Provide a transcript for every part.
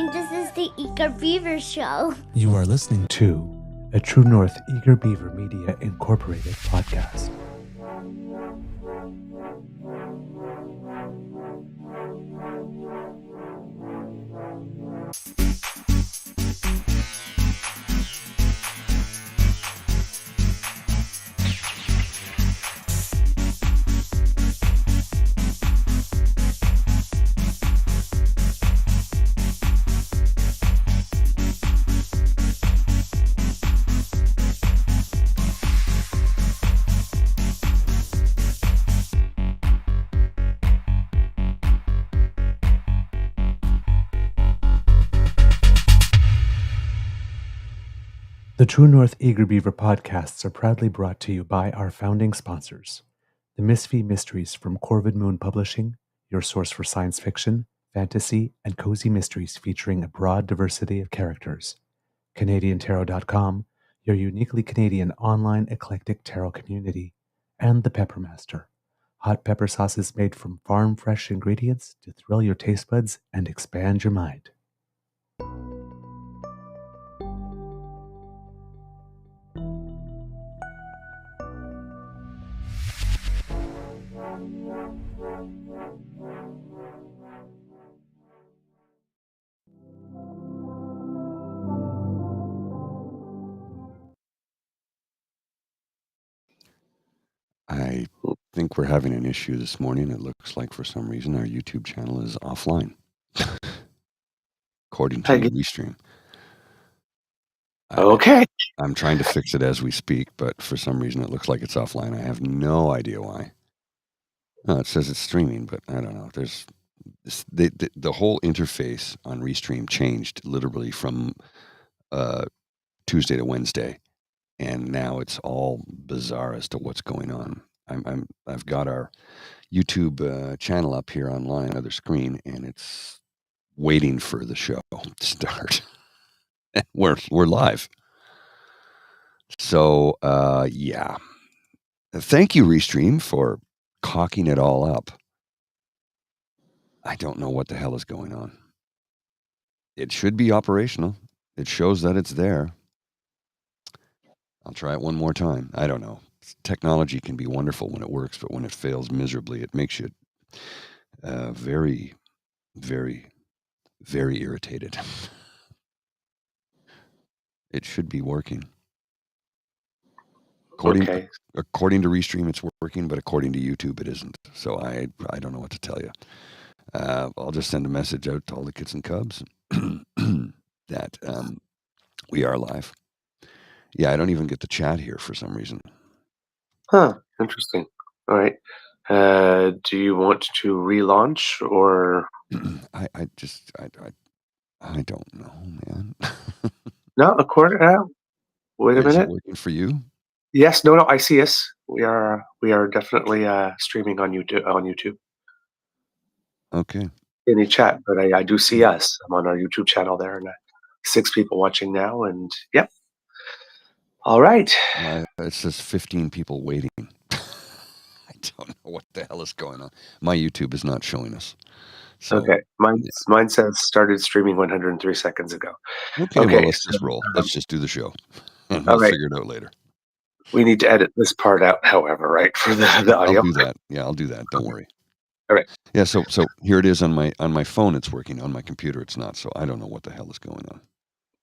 morning. This is the Eager Beaver Show. You are listening to a True North Eager Beaver Media Incorporated podcast. The True North Eager Beaver podcasts are proudly brought to you by our founding sponsors, the Misfit Mysteries from Corvid Moon Publishing, your source for science fiction, fantasy, and cozy mysteries featuring a broad diversity of characters, CanadianTarot.com, your uniquely Canadian online eclectic tarot community, and The Pepper Master, hot pepper sauces made from farm-fresh ingredients to thrill your taste buds and expand your mind. I think we're having an issue this morning. It looks like for some reason our YouTube channel is offline, according to the restream. Okay. I'm trying to fix it as we speak, but for some reason it looks like it's offline. I have no idea why. No, it says it's streaming, but I don't know. There's the whole interface on restream changed literally from Tuesday to Wednesday. And now it's all bizarre as to what's going on. I've got our YouTube channel up here online, other screen, and it's waiting for the show to start. we're live. So yeah. Thank you, Restream, for cocking it all up. I don't know what the hell is going on. It should be operational. It shows that it's there. I'll try it one more time. I don't know. Technology can be wonderful when it works, but when it fails miserably, it makes you very, very, very irritated. It should be working. According to Restream, it's working, but according to YouTube, it isn't. So I don't know what to tell you. I'll just send a message out to all the kids and cubs that we are live. Yeah, I don't even get the chat here for some reason. Huh. Interesting. All right. Do you want to relaunch or? I don't know, man. No, of course. Wait a minute. Is it working for you? Yes. No. I see us. We are definitely streaming on YouTube. Okay. Any chat, but I do see us. I'm on our YouTube channel there, and 6 people watching now. And yep. All right. It says 15 people waiting. I don't know what the hell is going on. My YouTube is not showing us. So, okay. Mine says started streaming 103 seconds ago. Okay. Well, let's just roll. Let's just do the show. And we'll figure it out later. We need to edit this part out, however, right? For the audio. I'll do that. Yeah, I'll do that. Don't worry. All right. Yeah, so here it is on my phone. It's working. On my computer, it's not. So I don't know what the hell is going on.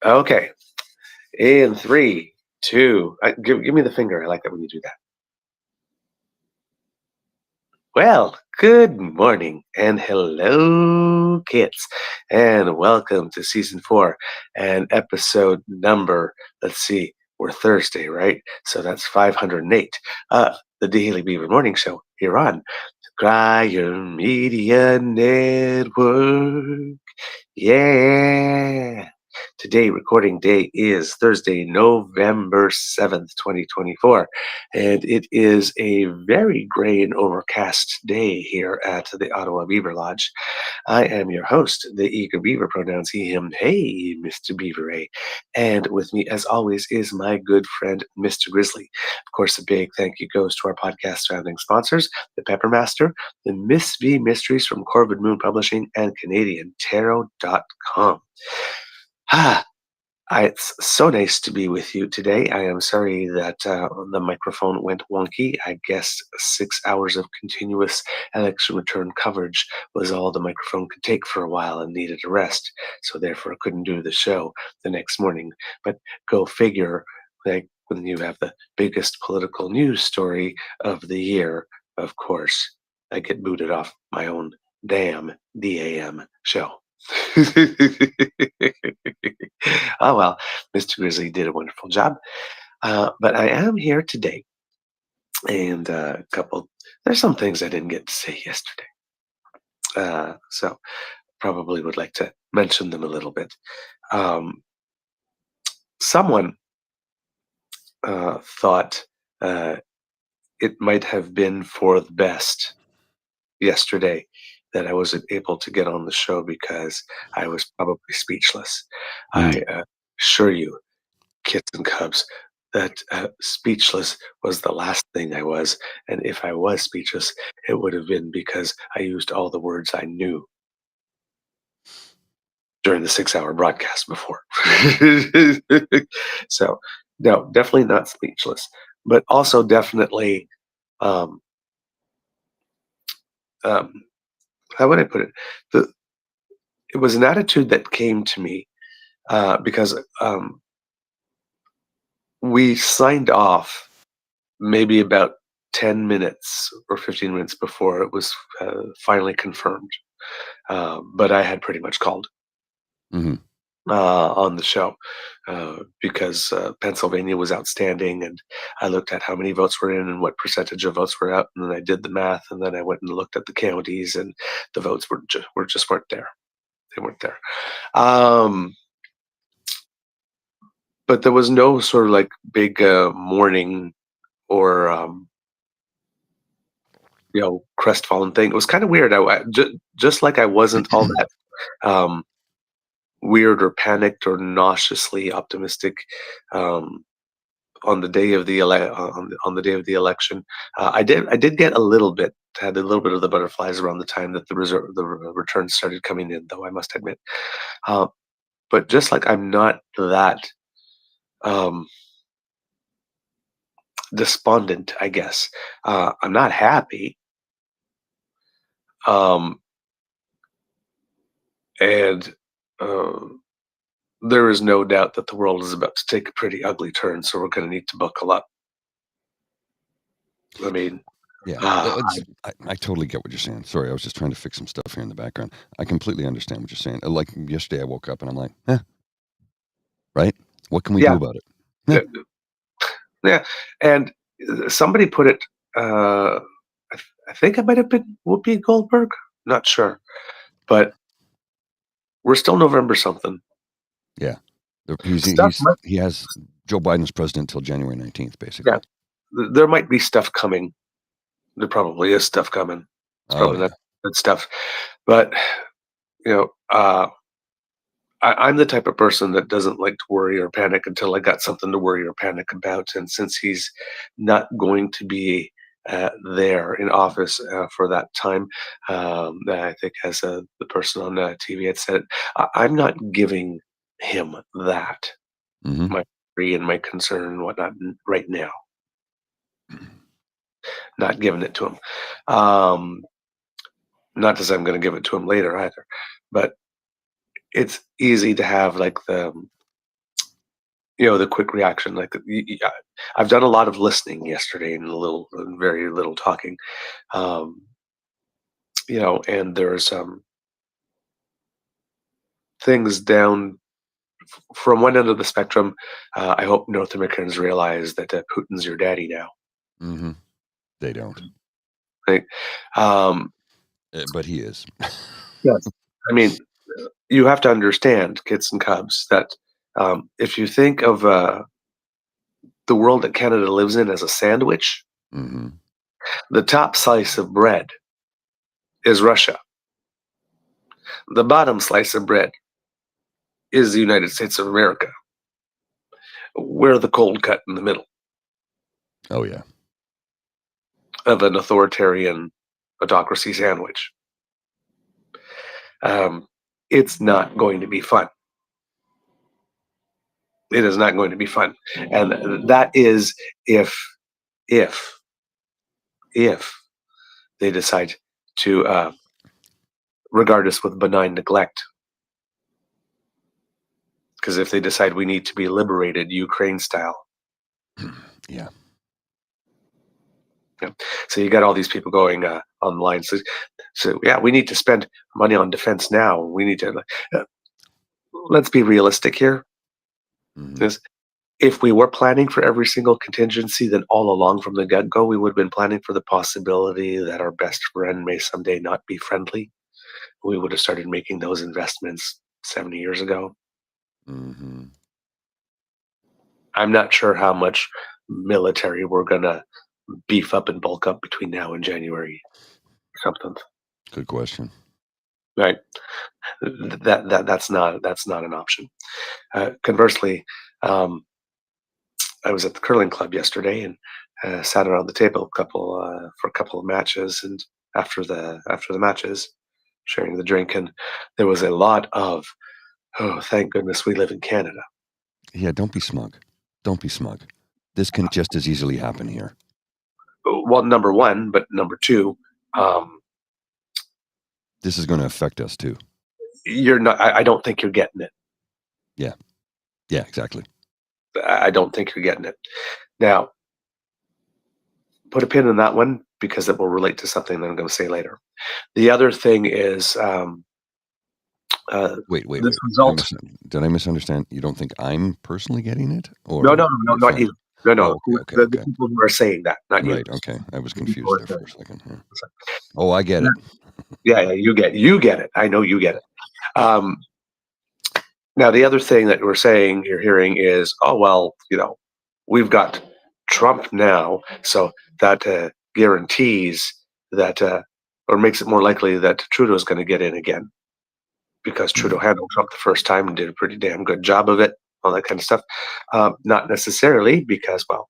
Okay. In 3, 2. Give me the finger. I like it when you do that. Well, good morning and hello, kids, and welcome to season 4 and episode number. Let's see, we're Thursday, right? So that's 508. The Daily Beaver Morning Show here on Crier Media Network. Yeah. Today, recording day is Thursday, November 7th, 2024, and it is a very gray and overcast day here at the Ottawa Beaver Lodge. I am your host, the eager beaver, pronouns he, him, hey, Mr. Beaver, eh? And with me, as always, is my good friend, Mr. Grizzly. Of course, a big thank you goes to our podcast founding sponsors, the Peppermaster, the Miss V Mysteries from Corvid Moon Publishing, and CanadianTarot.com. It's so nice to be with you today. I am sorry that the microphone went wonky. I guess 6 hours of continuous election return coverage was all the microphone could take for a while and needed a rest. So therefore, I couldn't do the show the next morning. But go figure, like when you have the biggest political news story of the year, of course, I get booted off my own damn DAM show. Oh well, Mr. Grizzly did a wonderful job. But I am here today, and there's some things I didn't get to say yesterday. So probably would like to mention them a little bit. Someone thought it might have been for the best yesterday that I wasn't able to get on the show because I was probably speechless. I assure you, kits and cubs, that speechless was the last thing I was. And if I was speechless, it would have been because I used all the words I knew during the 6-hour broadcast before. So, no, definitely not speechless, but also definitely, um, how would I put it? It was an attitude that came to me because we signed off maybe about 10 minutes or 15 minutes before it was finally confirmed. But I had pretty much called on the show because Pennsylvania was outstanding, and I looked at how many votes were in and what percentage of votes were out, and then I did the math, and then I went and looked at the counties, and the votes just weren't there. They weren't there. But there was no sort of like big mourning or crestfallen thing. It was kind of weird. Just like I wasn't all that weird or panicked or nauseously optimistic on the day of the on the day of the election. I did get had a little bit of the butterflies around the time that the returns started coming in, though I must admit. But just like I'm not that despondent, I guess. I'm not happy. And there is no doubt that the world is about to take a pretty ugly turn, so we're going to need to buckle up. I mean, yeah, I totally get what you're saying. Sorry, I was just trying to fix some stuff here in the background. I completely understand what you're saying. Like yesterday, I woke up and I'm like, right? What can we do about it? Yeah, and somebody put it. I think it might have been Whoopi Goldberg. Not sure, but we're still November something. Yeah, he has Joe Biden's president until January 19th, basically. Yeah, there might be stuff coming. There probably is stuff coming. It's probably not good stuff, but I'm the type of person that doesn't like to worry or panic until I got something to worry or panic about. And since he's not going to be there in office for that time, I think as the person on TV had said, I'm not giving him that, my worry and my concern and whatnot right now. Not giving it to him. Not as I'm going to give it to him later either, but it's easy to have like the quick reaction. Like I've done a lot of listening yesterday and very little talking. And there's things down from one end of the spectrum. I hope North Americans realize that Putin's your daddy now. They don't. Right? But he is. Yes. I mean, you have to understand, kids and cubs, that if you think of the world that Canada lives in as a sandwich, Mm-hmm. the top slice of bread is Russia. The bottom slice of bread is the United States of America. We're the cold cut in the middle Oh, yeah. of an authoritarian autocracy sandwich. It's not going to be fun. It is not going to be fun. And that is if they decide to regard us with benign neglect. Because if they decide we need to be liberated Ukraine style. Yeah. So you got all these people going online. So yeah, we need to spend money on defense now. We need to. Let's be realistic here. Mm-hmm. If we were planning for every single contingency, then all along from the get-go, we would have been planning for the possibility that our best friend may someday not be friendly. We would have started making those investments 70 years ago. Mm-hmm. I'm not sure how much military we're going to beef up and bulk up between now and January something. Good question. Right. That's not an option. Conversely, I was at the curling club yesterday and sat around the table for a couple of matches, and after the matches, sharing the drink, and there was a lot of, oh, thank goodness we live in Canada. Yeah, don't be smug. Don't be smug. This can just as easily happen here. Well, number one, but number two, this is going to affect us too. You're not. I don't think you're getting it. Yeah. Yeah, exactly. I don't think you're getting it. Now, put a pin in that one because it will relate to something that I'm going to say later. The other thing is, Wait. this result. Did I misunderstand? You don't think I'm personally getting it? Or No, not you. No. Oh, okay, The people who are saying that, not you. Right. Okay. I was confused there for a second. Yeah. Oh, I get it. Yeah, you get it. I know you get it. Now, the other thing that you're hearing is, oh, well, we've got Trump now, so that guarantees that, or makes it more likely that Trudeau's going to get in again, because Trudeau handled Trump the first time and did a pretty damn good job of it, all that kind of stuff. Not necessarily because, well,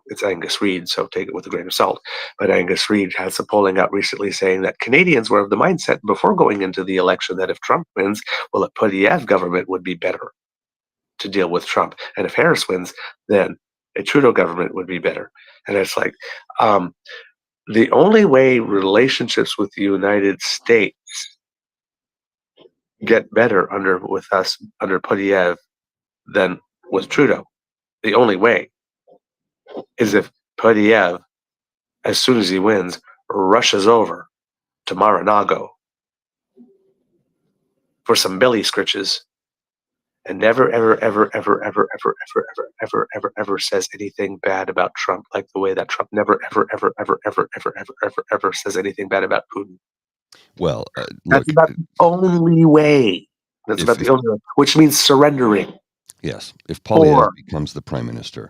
it's Angus Reid, so take it with a grain of salt. But Angus Reid had some polling out recently saying that Canadians were of the mindset before going into the election that if Trump wins, well, a Poilievre government would be better to deal with Trump. And if Harris wins, then a Trudeau government would be better. And it's like, the only way relationships with the United States get better with us under Poilievre than with Trudeau, the only way is if Poilievre, as soon as he wins, rushes over to Mar-a-Lago for some belly scritches and never, ever says anything bad about Trump, like the way that Trump never, ever says anything bad about Putin. Well, that's about the only way. That's about the only way, which means surrendering. Yes. If Poilievre becomes the prime minister,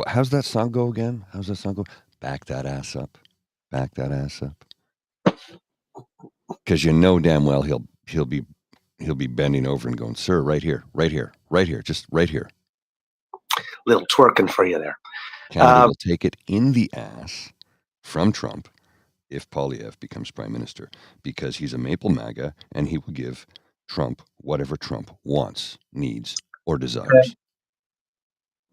how's that song go again? How's that song go? Back that ass up. Back that ass up. Because damn well he'll be bending over and going, sir, right here, just right here. Little twerking for you there. Canada will take it in the ass from Trump if Poilievre becomes prime minister, because he's a maple MAGA and he will give Trump whatever Trump wants, needs, or desires.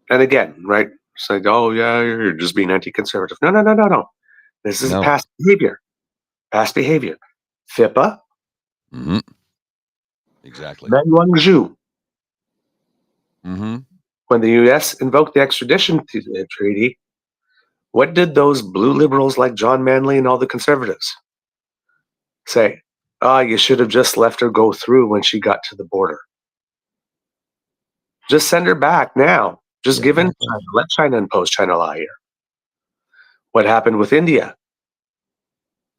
And again, right? It's like, oh yeah, you're just being anti-conservative. No. This is past behavior. Past behavior. FIPA. Mm-hmm. Exactly. Zhu. Mm-hmm. When the U.S. invoked the extradition treaty, what did those blue liberals like John Manley and all the conservatives say? You should have just left her go through when she got to the border. Just send her back now. Just give in China. Let China impose China law here. What happened with India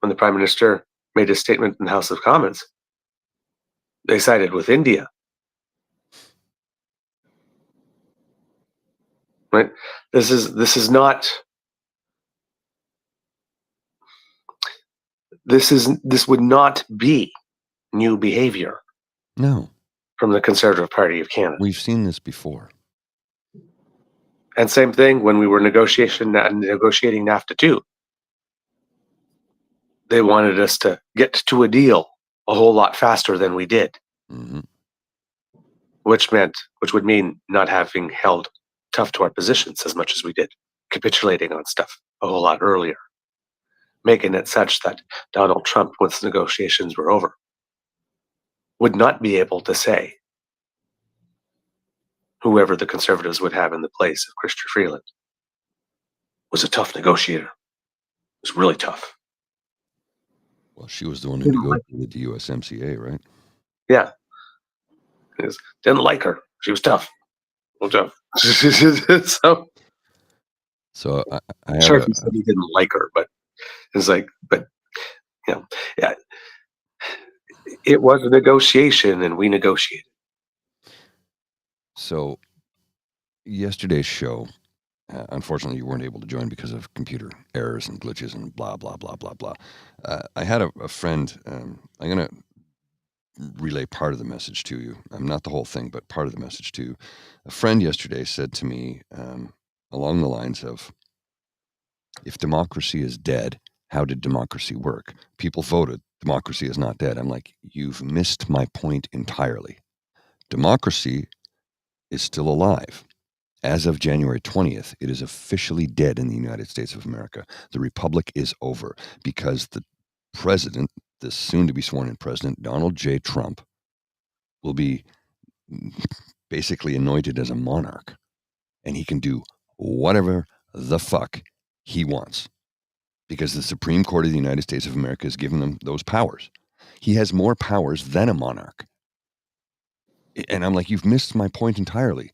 when the Prime Minister made a statement in the House of Commons? They sided with India. Right? This would not be new behavior No, from the Conservative Party of Canada. we've seen this before. And same thing when we were negotiating NAFTA too. They wanted us to get to a deal a whole lot faster than we did, Mm-hmm. which would mean not having held tough to our positions as much as we did, capitulating on stuff a whole lot earlier, making it such that Donald Trump, once negotiations were over, would not be able to say whoever the Conservatives would have in the place of Chrystia Freeland was a tough negotiator. It was really tough. Well, she was the one who negotiated the USMCA, right? Yeah. Didn't like her. She was tough. Well, tough. So I I'm sure he said he didn't like her, but it's like, yeah, it was a negotiation, and we negotiated. So yesterday's show, unfortunately, you weren't able to join because of computer errors and glitches and blah, blah, blah, blah, blah. I had a friend, I'm going to relay part of the message to you. Not the whole thing, but part of the message to you. A friend yesterday said to me along the lines of, if democracy is dead, how did democracy work? People voted. Democracy is not dead. I'm like, you've missed my point entirely. Democracy is still alive. As of January 20th, it is officially dead in the United States of America. The republic is over because the president, the soon-to-be sworn-in president, Donald J. Trump, will be basically anointed as a monarch, and he can do whatever the fuck he wants because the Supreme Court of the United States of America has given him those powers. He has more powers than a monarch. And I'm like, you've missed my point entirely.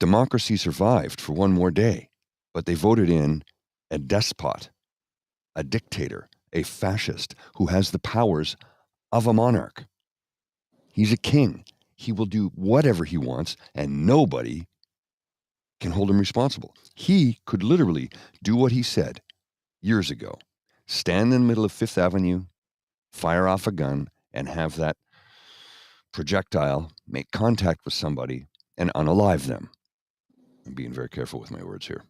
Democracy survived for one more day, but they voted in a despot, a dictator, a fascist who has the powers of a monarch. He's a king. He will do whatever he wants, and nobody can hold him responsible. He could literally do what he said years ago, stand in the middle of Fifth Avenue, fire off a gun, and have that projectile make contact with somebody and unalive them. I'm being very careful with my words here.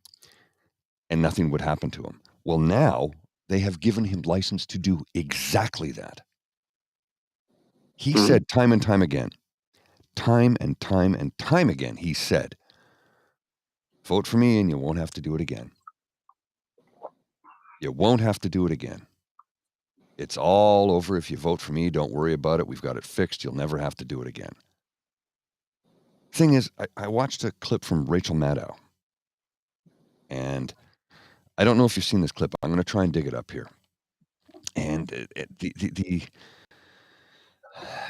And nothing would happen to him. Well, now they have given him license to do exactly that. He said time and time again, time and time and time again, he said, vote for me and you won't have to do it again. You won't have to do it again. It's all over if you vote for me. Don't worry about it. We've got it fixed. You'll never have to do it again. Thing is, I watched a clip from Rachel Maddow. And I don't know if you've seen this clip. I'm going to try and dig it up here. And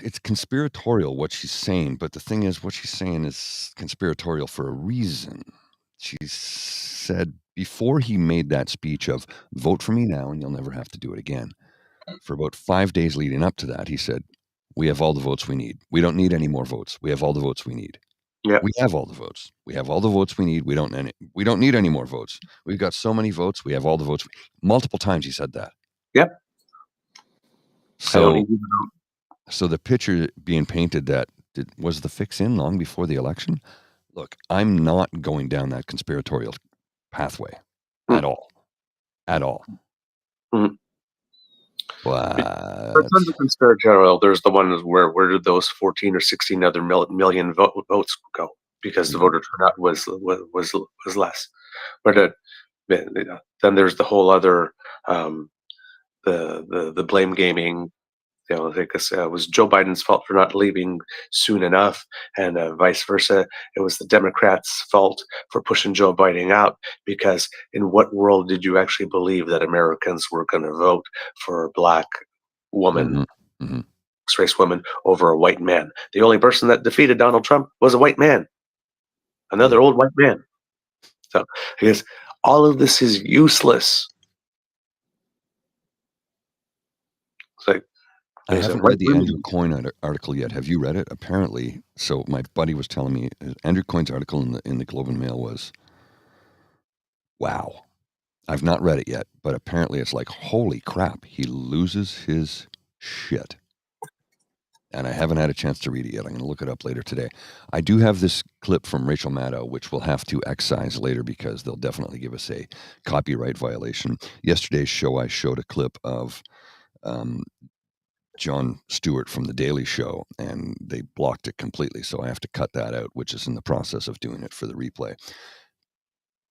it's conspiratorial what she's saying, but the thing is, what she's saying is conspiratorial for a reason. She said before he made that speech of vote for me now and you'll never have to do it again, for about 5 days leading up to that, he said, we have all the votes we need. We don't need any more votes. We have all the votes we need. Yeah. We have all the votes. We have all the votes we need. We don't need any more votes. We've got so many votes. We have all the votes. Multiple times he said that. Yep. So the picture being painted that was the fix in long before the election. Look, I'm not going down that conspiratorial pathway at all. At all. Mm. But For tons of conspiratorial, there's the one where did those 14 or 16 other million votes go? Because the voter turnout was less. But then there's the whole other the blame gaming. You know, because it was Joe Biden's fault for not leaving soon enough, and vice versa. It was the Democrats' fault for pushing Joe Biden out. Because in what world did you actually believe that Americans were going to vote for a black woman, mixed-race woman, over a white man? The only person that defeated Donald Trump was a white man, another old white man. So I guess all of this is useless. It's like, I haven't read the Andrew Coyne article yet. Have you read it? Apparently, so my buddy was telling me Andrew Coyne's article in the Globe and Mail was, wow. I've not read it yet, but apparently it's like, holy crap, he loses his shit. And I haven't had a chance to read it yet. I'm going to look it up later today. I do have this clip from Rachel Maddow, which we'll have to excise later because they'll definitely give us a copyright violation. Yesterday's show, I showed a clip of Jon Stewart from The Daily Show, and they blocked it completely. So I have to cut that out, which is in the process of doing it for the replay.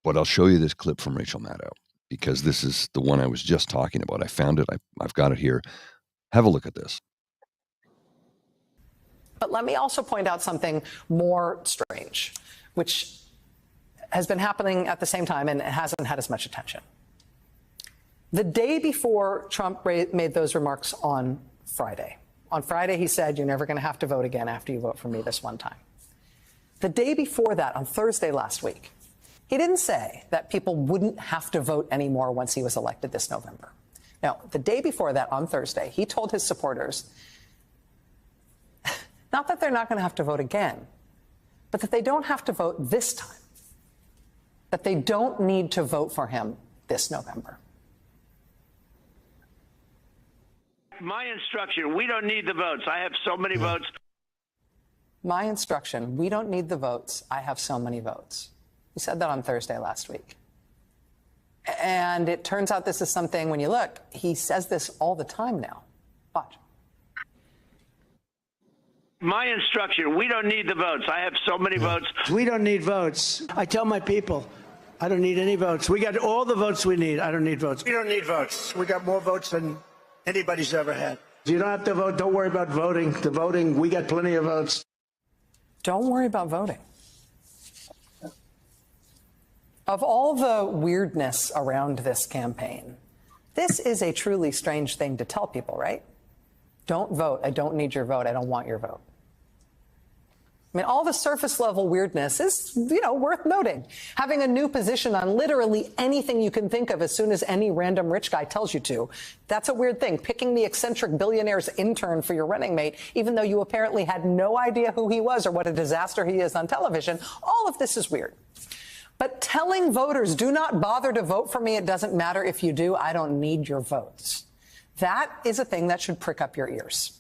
But I'll show you this clip from Rachel Maddow because this is the one I was just talking about. I found it. I've got it here. Have a look at this. But let me also point out something more strange, which has been happening at the same time and it hasn't had as much attention. The day before Trump made those remarks on Friday, he said, you're never going to have to vote again after you vote for me this one time. The day before that, on Thursday last week, he didn't say that people wouldn't have to vote anymore once he was elected this November. No, the day before that, on Thursday, he told his supporters, not that they're not going to have to vote again, but that they don't have to vote this time, that they don't need to vote for him this November. My instruction, we don't need the votes. I have so many votes. My instruction, we don't need the votes. I have so many votes. He said that on Thursday last week. And it turns out this is something, when you look, he says this all the time now. Watch. My instruction, we don't need the votes. I have so many votes. We don't need votes. I tell my people, I don't need any votes. We got all the votes we need. I don't need votes. We don't need votes. We got more votes than anybody's ever had. You don't have to vote. Don't worry about voting. The voting, we got plenty of votes. Don't worry about voting. Of all the weirdness around this campaign, this is a truly strange thing to tell people, right? Don't vote. I don't need your vote. I don't want your vote. I mean, all the surface level weirdness is, worth noting. Having a new position on literally anything you can think of as soon as any random rich guy tells you to. That's a weird thing. Picking the eccentric billionaire's intern for your running mate, even though you apparently had no idea who he was or what a disaster he is on television. All of this is weird. But telling voters, do not bother to vote for me. It doesn't matter if you do. I don't need your votes. That is a thing that should prick up your ears.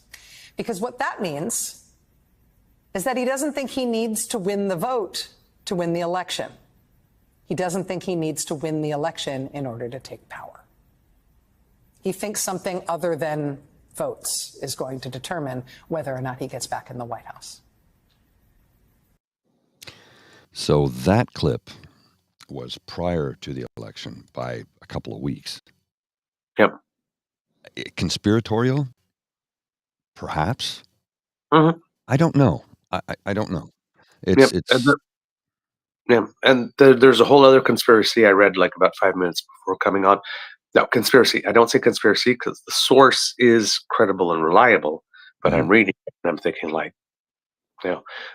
Because what that means is that he doesn't think he needs to win the vote to win the election. He doesn't think he needs to win the election in order to take power. He thinks something other than votes is going to determine whether or not he gets back in the White House. So that clip was prior to the election by a couple of weeks. Yep. Conspiratorial? Perhaps. Mm-hmm. I don't know. I don't know. There's a whole other conspiracy I read like about 5 minutes before coming on. No, conspiracy. I don't say conspiracy because the source is credible and reliable, but I'm reading it and I'm thinking like,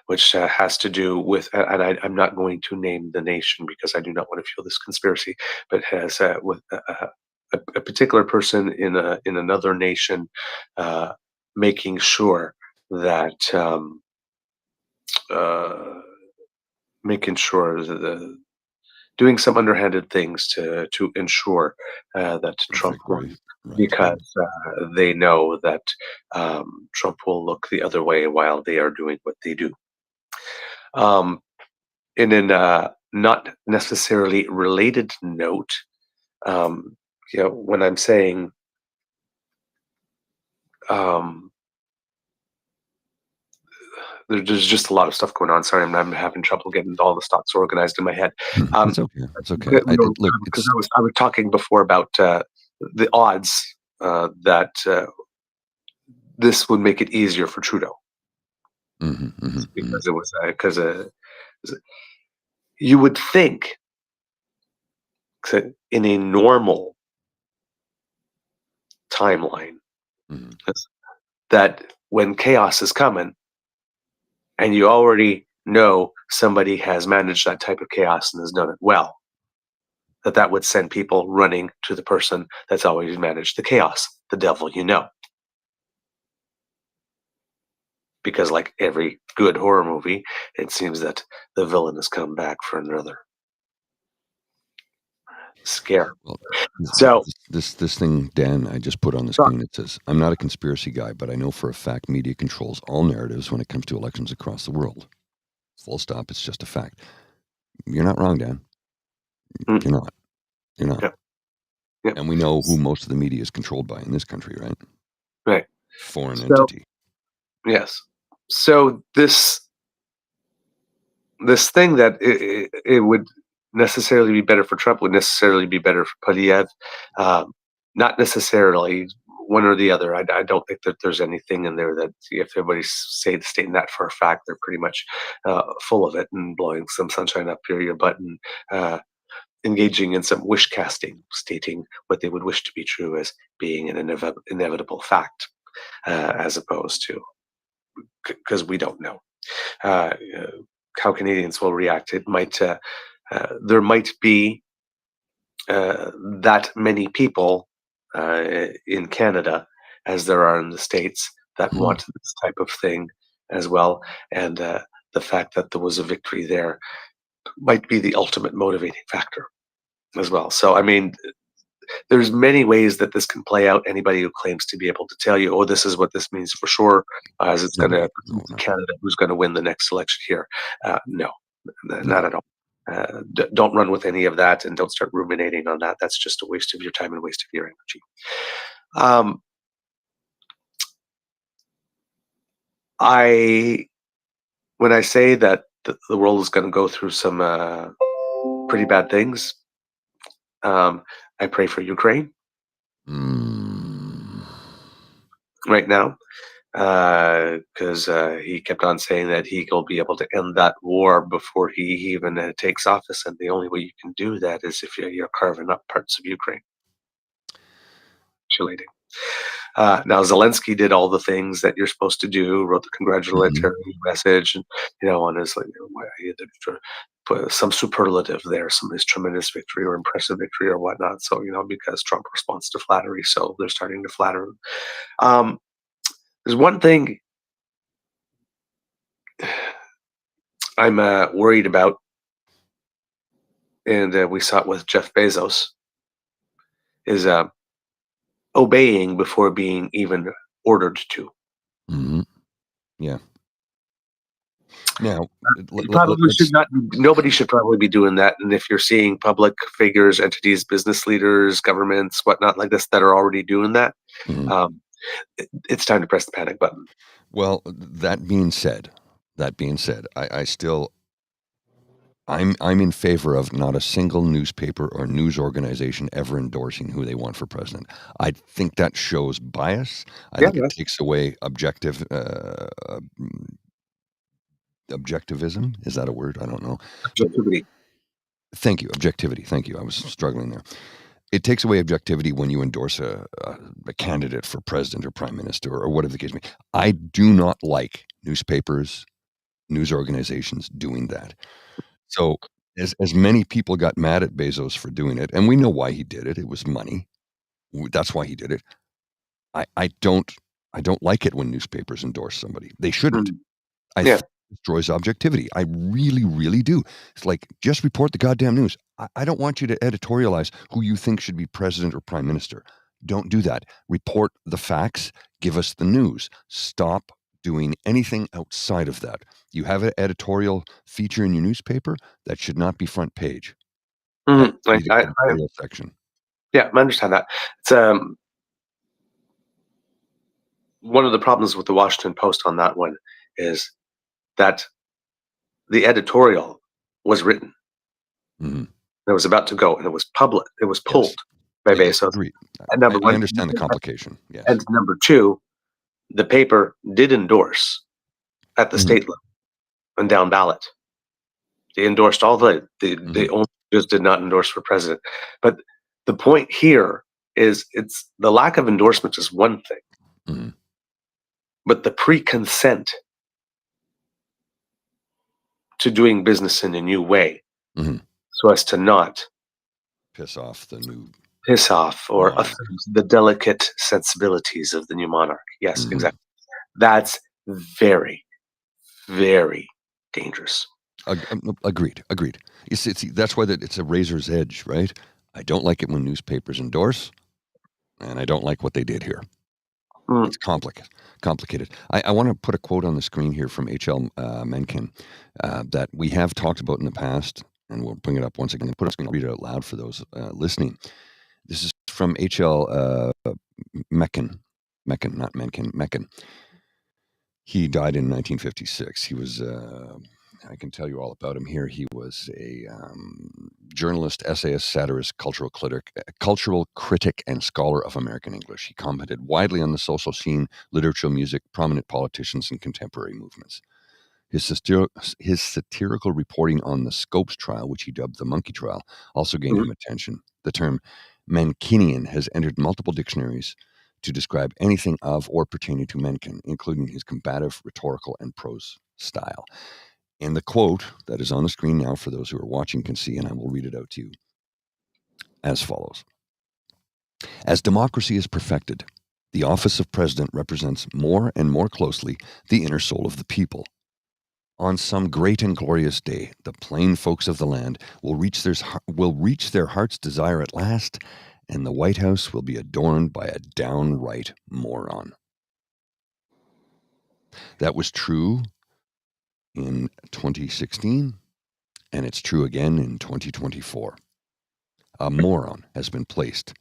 which has to do with, and I'm not going to name the nation because I do not want to feel this conspiracy, but has with a particular person in another nation making sure that doing some underhanded things to ensure that Trump won, because they know that Trump will look the other way while they are doing what they do. In a not necessarily related note, when I'm saying there's just a lot of stuff going on. Sorry, I'm having trouble getting all the thoughts organized in my head. It's okay. It's okay. I was talking before about the odds that this would make it easier for Trudeau, because it was you would think that in a normal timeline that when chaos is coming, and you already know somebody has managed that type of chaos and has done it well, that would send people running to the person that's always managed the chaos, the devil you know. because like every good horror movie, it seems that the villain has come back for another scare. Well, So, this thing, Dan, I just put on the screen. It says, "I'm not a conspiracy guy, but I know for a fact media controls all narratives when it comes to elections across the world. Full stop. It's just a fact." You're not wrong, Dan. mm, You're not. You're not. Yep. Yep. And we know who most of the media is controlled by in this country, right? Right. Foreign So, entity. yes. So this thing that it would necessarily be better for Trump would necessarily be better for Podiev. Not necessarily one or the other. I don't think that there's anything in there that if everybody's stating that for a fact, they're pretty much full of it and blowing some sunshine up your butt and engaging in some wish casting, stating what they would wish to be true as being an inevitable fact, as opposed to because we don't know how Canadians will react. It might there might be that many people in Canada as there are in the States that want this type of thing as well, and the fact that there was a victory there might be the ultimate motivating factor as well. So, I mean, there's many ways that this can play out. Anybody who claims to be able to tell you, "Oh, this is what this means for sure," as it's going to Canada who's going to win the next election here. No, not at all. Don't run with any of that, and don't start ruminating on that. That's just a waste of your time and waste of your energy. When I say that the world is going to go through some pretty bad things, I pray for Ukraine right now, because he kept on saying that he will be able to end that war before he even takes office, and the only way you can do that is if you're carving up parts of Ukraine. Now Zelensky did all the things that you're supposed to do, wrote the congratulatory message, and on his he had to put some superlative there, some of his tremendous victory or impressive victory or whatnot. So because Trump responds to flattery, so they're starting to flatter him. There's one thing I'm worried about, and we saw it with Jeff Bezos, is obeying before being even ordered to. Yeah. Now, probably should not. Nobody should probably be doing that. And if you're seeing public figures, entities, business leaders, governments, whatnot like this that are already doing that, it's time to press the panic button. Well, that being said, I still, I'm in favor of not a single newspaper or news organization ever endorsing who they want for president. I think that shows bias. I think it takes away objectivism. Is that a word? I don't know. Objectivity. Thank you. Objectivity. Thank you. I was struggling there. It takes away objectivity when you endorse a candidate for president or prime minister or whatever the case may be. I do not like newspapers, news organizations doing that. So as many people got mad at Bezos for doing it, and we know why he did it. It was money. That's why he did it. I don't like it when newspapers endorse somebody. They shouldn't. I think it destroys objectivity. I really, really do. It's like, just report the goddamn news. I don't want you to editorialize who you think should be president or prime minister. Don't do that. Report the facts. Give us the news. Stop doing anything outside of that. You have an editorial feature in your newspaper that should not be front page. Editorial section. Yeah, I understand that. It's one of the problems with the Washington Post on that one is that the editorial was written. It was about to go, and it was public. It was pulled by Bezos. And number one, I understand the complication. Yes. And number two, the paper did endorse at the state level and down ballot. They endorsed all they only just did not endorse for president. But the point here is it's the lack of endorsement is one thing, but the pre-consent to doing business in a new way, so as to not piss off or offend the delicate sensibilities of the new monarch. Yes, exactly. That's very, very dangerous. Agreed. That's why it's a razor's edge, right? I don't like it when newspapers endorse, and I don't like what they did here. It's complicated. I want to put a quote on the screen here from H.L. Mencken that we have talked about in the past, and we'll bring it up once again. I'll read it out loud for those listening. This is from H.L. Mencken. He died in 1956. He was, I can tell you all about him here. He was a journalist, essayist, satirist, cultural critic, and scholar of American English. He commented widely on the social scene, literature, music, prominent politicians, and contemporary movements. His satirical reporting on the Scopes trial, which he dubbed the monkey trial, also gained him attention. The term Menkinian has entered multiple dictionaries to describe anything of or pertaining to Mencken, including his combative, rhetorical, and prose style. And the quote that is on the screen now for those who are watching can see, and I will read it out to you as follows. As democracy is perfected, the office of president represents more and more closely the inner soul of the people. On some great and glorious day, the plain folks of the land will reach their heart's desire at last, and the White House will be adorned by a downright moron. That was true in 2016, and it's true again in 2024. A moron has been placed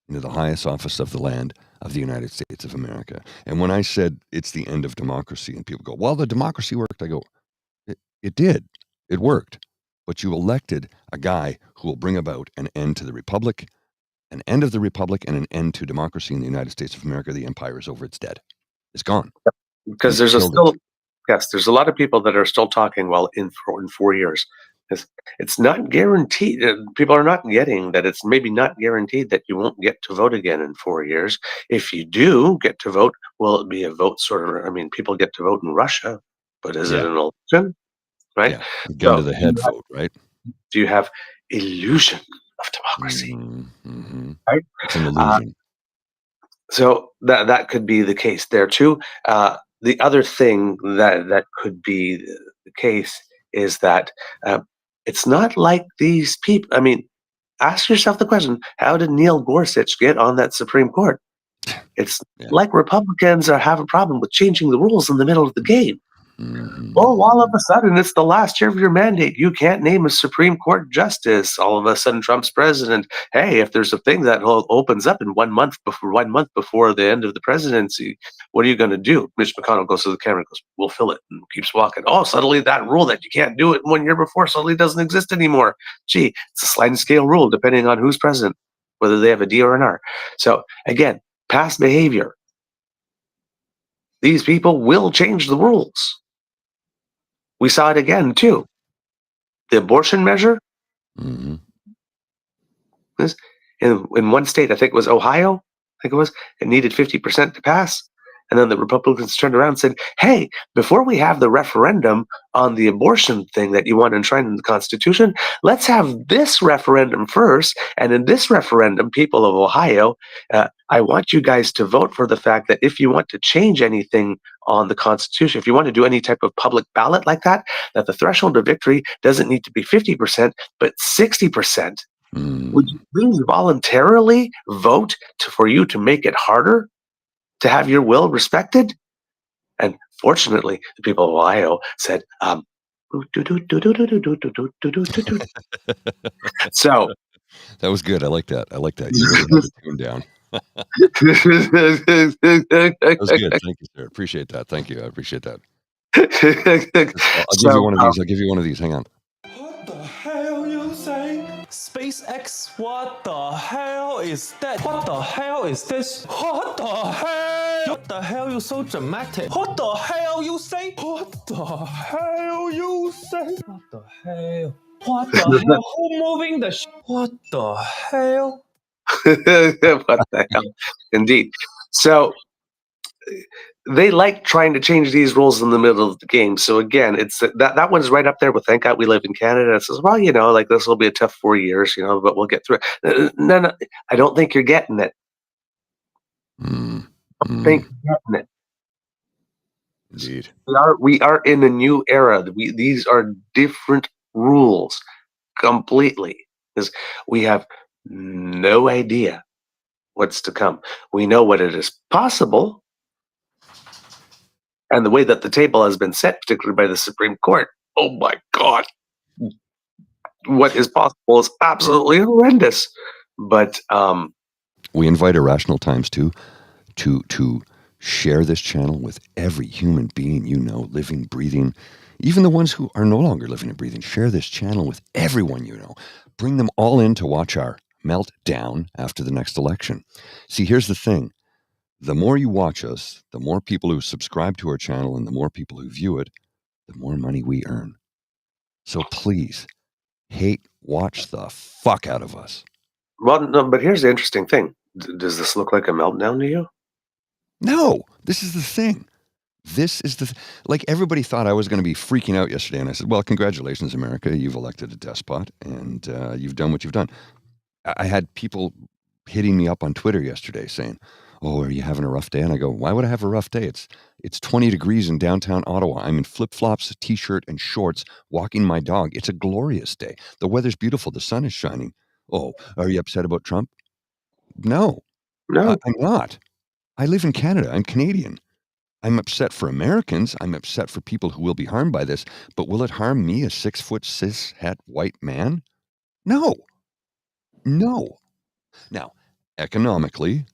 into the highest office of the land of the United States of America. And when I said it's the end of democracy, and people go, well, the democracy worked, I go, it did. It worked. But you elected a guy who will bring about an end to the republic, an end of the republic, and an end to democracy in the United States of America. The empire is over. It's dead. It's gone. Because there's a lot of people that are still talking, well, in 4 years. It's not guaranteed. People are not getting that. It's maybe not guaranteed that you won't get to vote again in 4 years. If you do get to vote, will it be a vote people get to vote in Russia, but is it an election? Right? Yeah. Gun to the head vote, right? Do you have illusion of democracy? Mm-hmm. Right? It's an illusion. So that could be the case there too. The other thing that could be the case is that it's not like these people. I mean, ask yourself the question: how did Neil Gorsuch get on that Supreme Court? It's like Republicans have a problem with changing the rules in the middle of the game. Oh, all of a sudden, it's the last year of your mandate. You can't name a Supreme Court justice. All of a sudden, Trump's president. Hey, if there's a thing that opens up in 1 month before the end of the presidency, what are you going to do? Mitch McConnell goes to the camera and goes, "We'll fill it," and keeps walking. Oh, suddenly that rule that you can't do it 1 year before suddenly doesn't exist anymore. Gee, it's a sliding scale rule depending on who's president, whether they have a D or an R. So again, past behavior. These people will change the rules. We saw it again, too. The abortion measure. Mm-hmm. In one state, I think it was Ohio, it needed 50% to pass. And then the Republicans turned around and said, hey, before we have the referendum on the abortion thing that you want enshrined in the Constitution, let's have this referendum first. And in this referendum, people of Ohio, I want you guys to vote for the fact that if you want to change anything on the Constitution, if you want to do any type of public ballot like that the threshold of victory doesn't need to be 50%, but 60%. Would you please voluntarily vote for you to make it harder to have your will respected? And fortunately, the people of Ohio said, so that was good. I like that. You really had the tune down. That was good. Thank you, sir. Appreciate that. Thank you. I appreciate that. I'll give you one of these. Hang on. What the hell you say? SpaceX, what the hell is that? What the hell is this? What the hell? What the hell you so dramatic? What the hell you say? What the hell you say? What the hell? What the hell? Who moving the What the hell? What the hell? Indeed. So they like trying to change these rules in the middle of the game. So again, it's that one's right up there with thank God we live in Canada. It says, well, like this will be a tough 4 years, but we'll get through it. No, I don't think you're getting it. I don't think you're getting it. Indeed. We are in a new era. These are different rules completely, because we have no idea what's to come. We know what it is possible, and the way that the table has been set, particularly by the Supreme Court. Oh my God, what is possible is absolutely horrendous. But we invite Irrational Times to share this channel with every human being you know, living, breathing, even the ones who are no longer living and breathing. Share this channel with everyone you know. Bring them all in to watch our meltdown after the next election. See, here's the thing. The more you watch us, the more people who subscribe to our channel and the more people who view it, the more money we earn. So please, hate watch the fuck out of us. well, no, but here's the interesting thing. Does this look like a meltdown to you? No, this is the thing. This is like everybody thought I was going to be freaking out yesterday. And I said, well, congratulations, America. You've elected a despot and you've done what you've done. I had people hitting me up on Twitter yesterday saying, oh, are you having a rough day? And I go, why would I have a rough day? It's 20 degrees in downtown Ottawa. I'm in flip-flops, a t-shirt and shorts walking my dog. It's a glorious day. The weather's beautiful. The sun is shining. Oh, are you upset about Trump? No, No. I'm not. I live in Canada. I'm Canadian. I'm upset for Americans. I'm upset for people who will be harmed by this. But will it harm me, a 6-foot cis-het white man? No. No. Now, economically,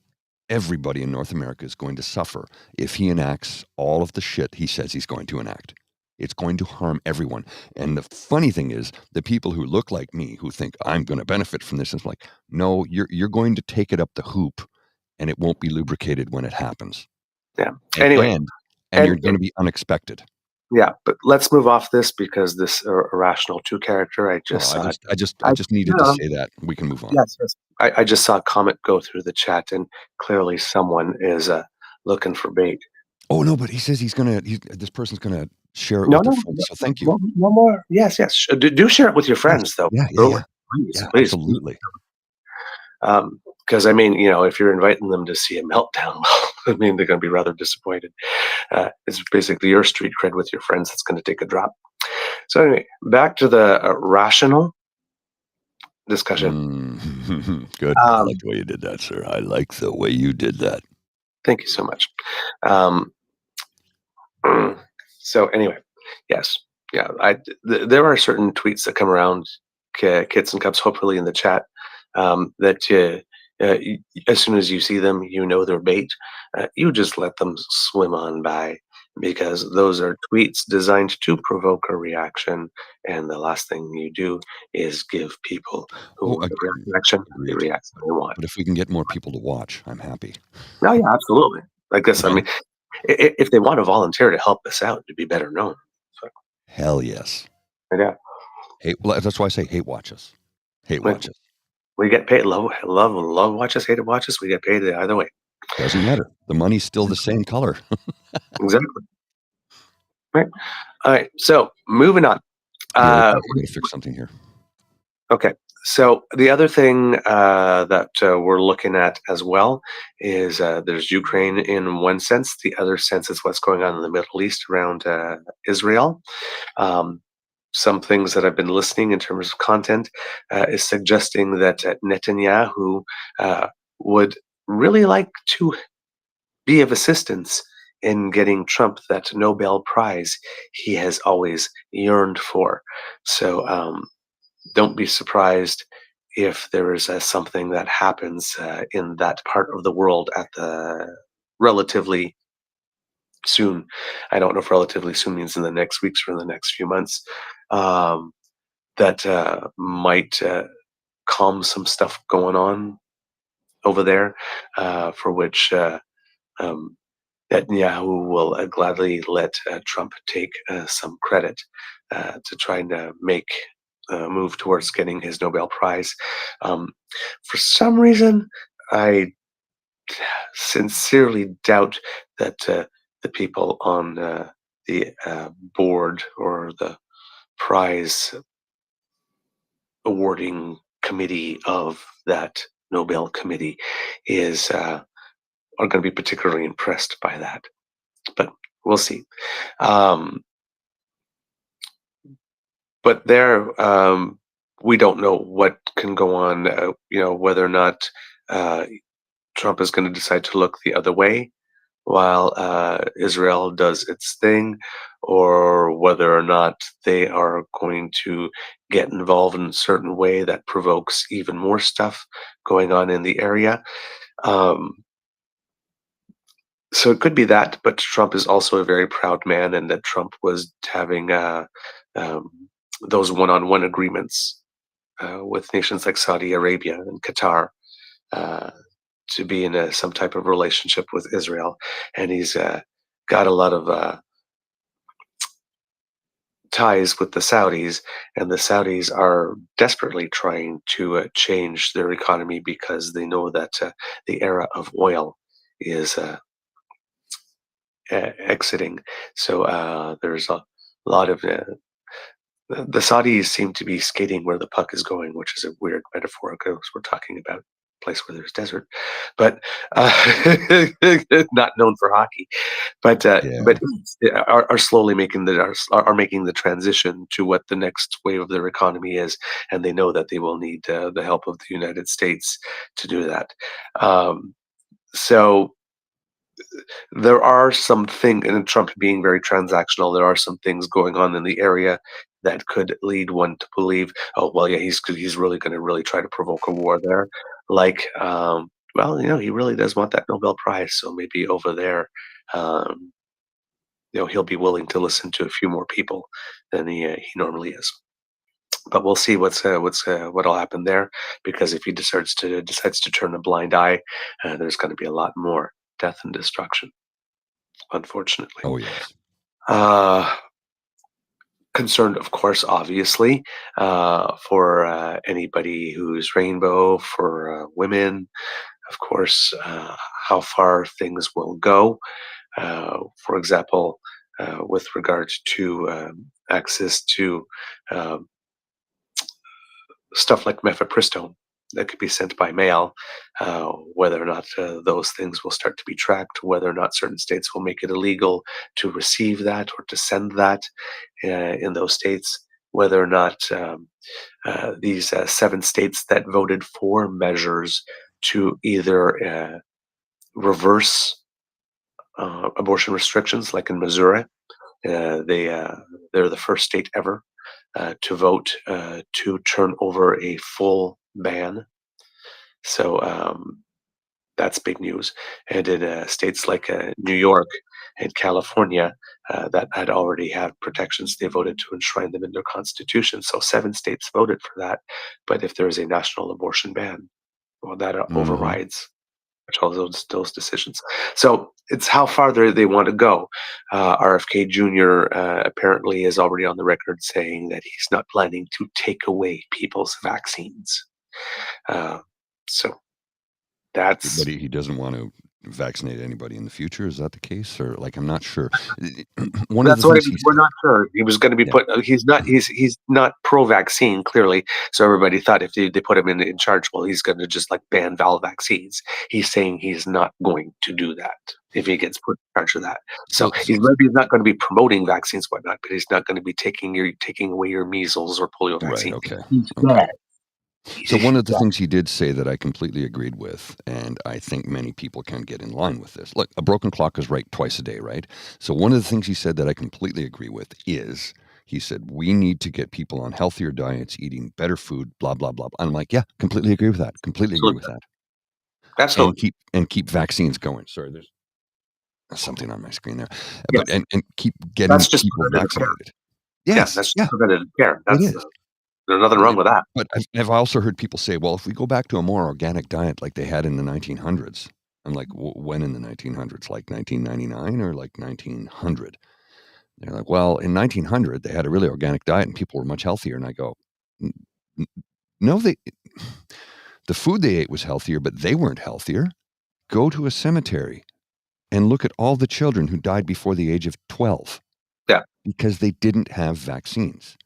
everybody in North America is going to suffer if he enacts all of the shit he says he's going to enact. It's going to harm everyone. And the funny thing is, the people who look like me, who think I'm going to benefit from this, is like, no, you're going to take it up the hoop, and it won't be lubricated when it happens. Yeah. Anyway, and you're going to be unexpected. Yeah, but let's move off this because this irrational 2 character. I just needed to say that. We can move on. Yes. I just saw a comment go through the chat, and clearly someone is looking for bait. Oh no, but he says this person's gonna share it with their friends. So thank you. No more. Yes. Do share it with your friends, though. Yeah. Please. Absolutely. Because I mean, if you're inviting them to see a meltdown, I mean, they're going to be rather disappointed. It's basically your street cred with your friends that's going to take a drop. So anyway, back to the rational discussion. Good. I like the way you did that, sir. I like the way you did that. Thank you so much. So anyway, yes, yeah. There are certain tweets that come around, kits and cups, hopefully in the chat, that as soon as you see them, they're bait. You just let them swim on by, because those are tweets designed to provoke a reaction, and the last thing you do is give people who want a reaction the reaction they want. But if we can get more people to watch, I'm happy. No, yeah, absolutely. I guess, I mean, if they want to volunteer to help us out, to be better known. So. Hell yes. Yeah. Well, that's why I say hate watch us. Hate watch us. We get paid. Love watch us, hate watch us. We get paid either way. Doesn't matter. The money's still the same color. Exactly. Right. All right. So moving on. I'm going to fix something here. Okay. So the other thing that we're looking at as well is there's Ukraine in one sense. The other sense is what's going on in the Middle East around Israel. Some things that I've been listening in terms of content is suggesting that Netanyahu would really like to be of assistance in getting Trump that Nobel Prize he has always yearned for. So don't be surprised if there is something that happens in that part of the world at the relatively soon. I don't know if relatively soon means in the next weeks or in the next few months. That might calm some stuff going on over there, for which Netanyahu will gladly let Trump take some credit to try and make a move towards getting his Nobel Prize. For some reason, I sincerely doubt that the people on the board or the prize awarding committee of that Nobel committee are going to be particularly impressed by that. But we'll see. But we don't know what can go on. Whether or not Trump is going to decide to look the other way while Israel does its thing, or whether or not they are going to get involved in a certain way that provokes even more stuff going on in the area. So it could be that, but Trump is also a very proud man, and that Trump was having those one-on-one agreements with nations like Saudi Arabia and Qatar to be in some type of relationship with Israel, and he's got a lot of ties with the Saudis, and the Saudis are desperately trying to change their economy because they know that the era of oil is exiting. So there's a lot of the Saudis seem to be skating where the puck is going, which is a weird metaphor because we're talking about a place where there's desert, but not known for hockey. But are slowly making the transition to what the next wave of their economy is, and they know that they will need the help of the United States to do that. So there are some things, and Trump being very transactional, there are some things going on in the area that could lead one to believe, oh well, yeah, he's really going to really try to provoke a war there. Like, well, he really does want that Nobel Prize, so maybe over there, he'll be willing to listen to a few more people than he normally is. But we'll see what'll happen there, because if he decides to turn a blind eye, there's going to be a lot more death and destruction, unfortunately. Oh yes. Concerned, of course, obviously, for anybody who's rainbow, for women, of course, how far things will go. For example, with regards to access to stuff like mifepristone that could be sent by mail, whether or not those things will start to be tracked, whether or not certain states will make it illegal to receive that or to send that in those states, whether or not these 7 states that voted for measures to either reverse abortion restrictions, like in Missouri, they're the first state ever to vote to turn over a full ban. So that's big news. And in states like New York and California that had already had protections, they voted to enshrine them in their constitution. So 7 states voted for that. But if there is a national abortion ban, well, that overrides all those decisions. So it's how far they want to go. RFK Jr. Apparently is already on the record saying that he's not planning to take away people's vaccines. So that's. But he doesn't want to vaccinate anybody in the future. Is that the case, or like, I'm not sure. That's what we're not sure. He was going to be put. He's not pro-vaccine, clearly. So everybody thought if they put him in charge, well, he's going to just like ban all vaccines. He's saying he's not going to do that if he gets put in charge of that. So he's maybe not going to be promoting vaccines, whatnot, but he's not going to be taking away your measles or polio vaccine. Right. Okay. So one of the things he did say that I completely agreed with, and I think many people can get in line with this. Look, a broken clock is right twice a day, right? So one of the things he said that I completely agree with is, he said, we need to get people on healthier diets, eating better food, blah, blah, blah. I'm like, yeah, completely agree with that. Completely agree with that. Absolutely. And keep vaccines going. Sorry, there's something on my screen there. Yeah. But and keep getting people vaccinated. Yes, that's just preventative care. That's there's nothing wrong with that. But I've also heard people say, well, if we go back to a more organic diet like they had in the 1900s, I'm like, when in the 1900s? Like 1999 or like 1900? They're like, well, in 1900, they had a really organic diet and people were much healthier. And I go, no, the food they ate was healthier, but they weren't healthier. Go to a cemetery and look at all the children who died before the age of 12. Yeah. Because they didn't have vaccines.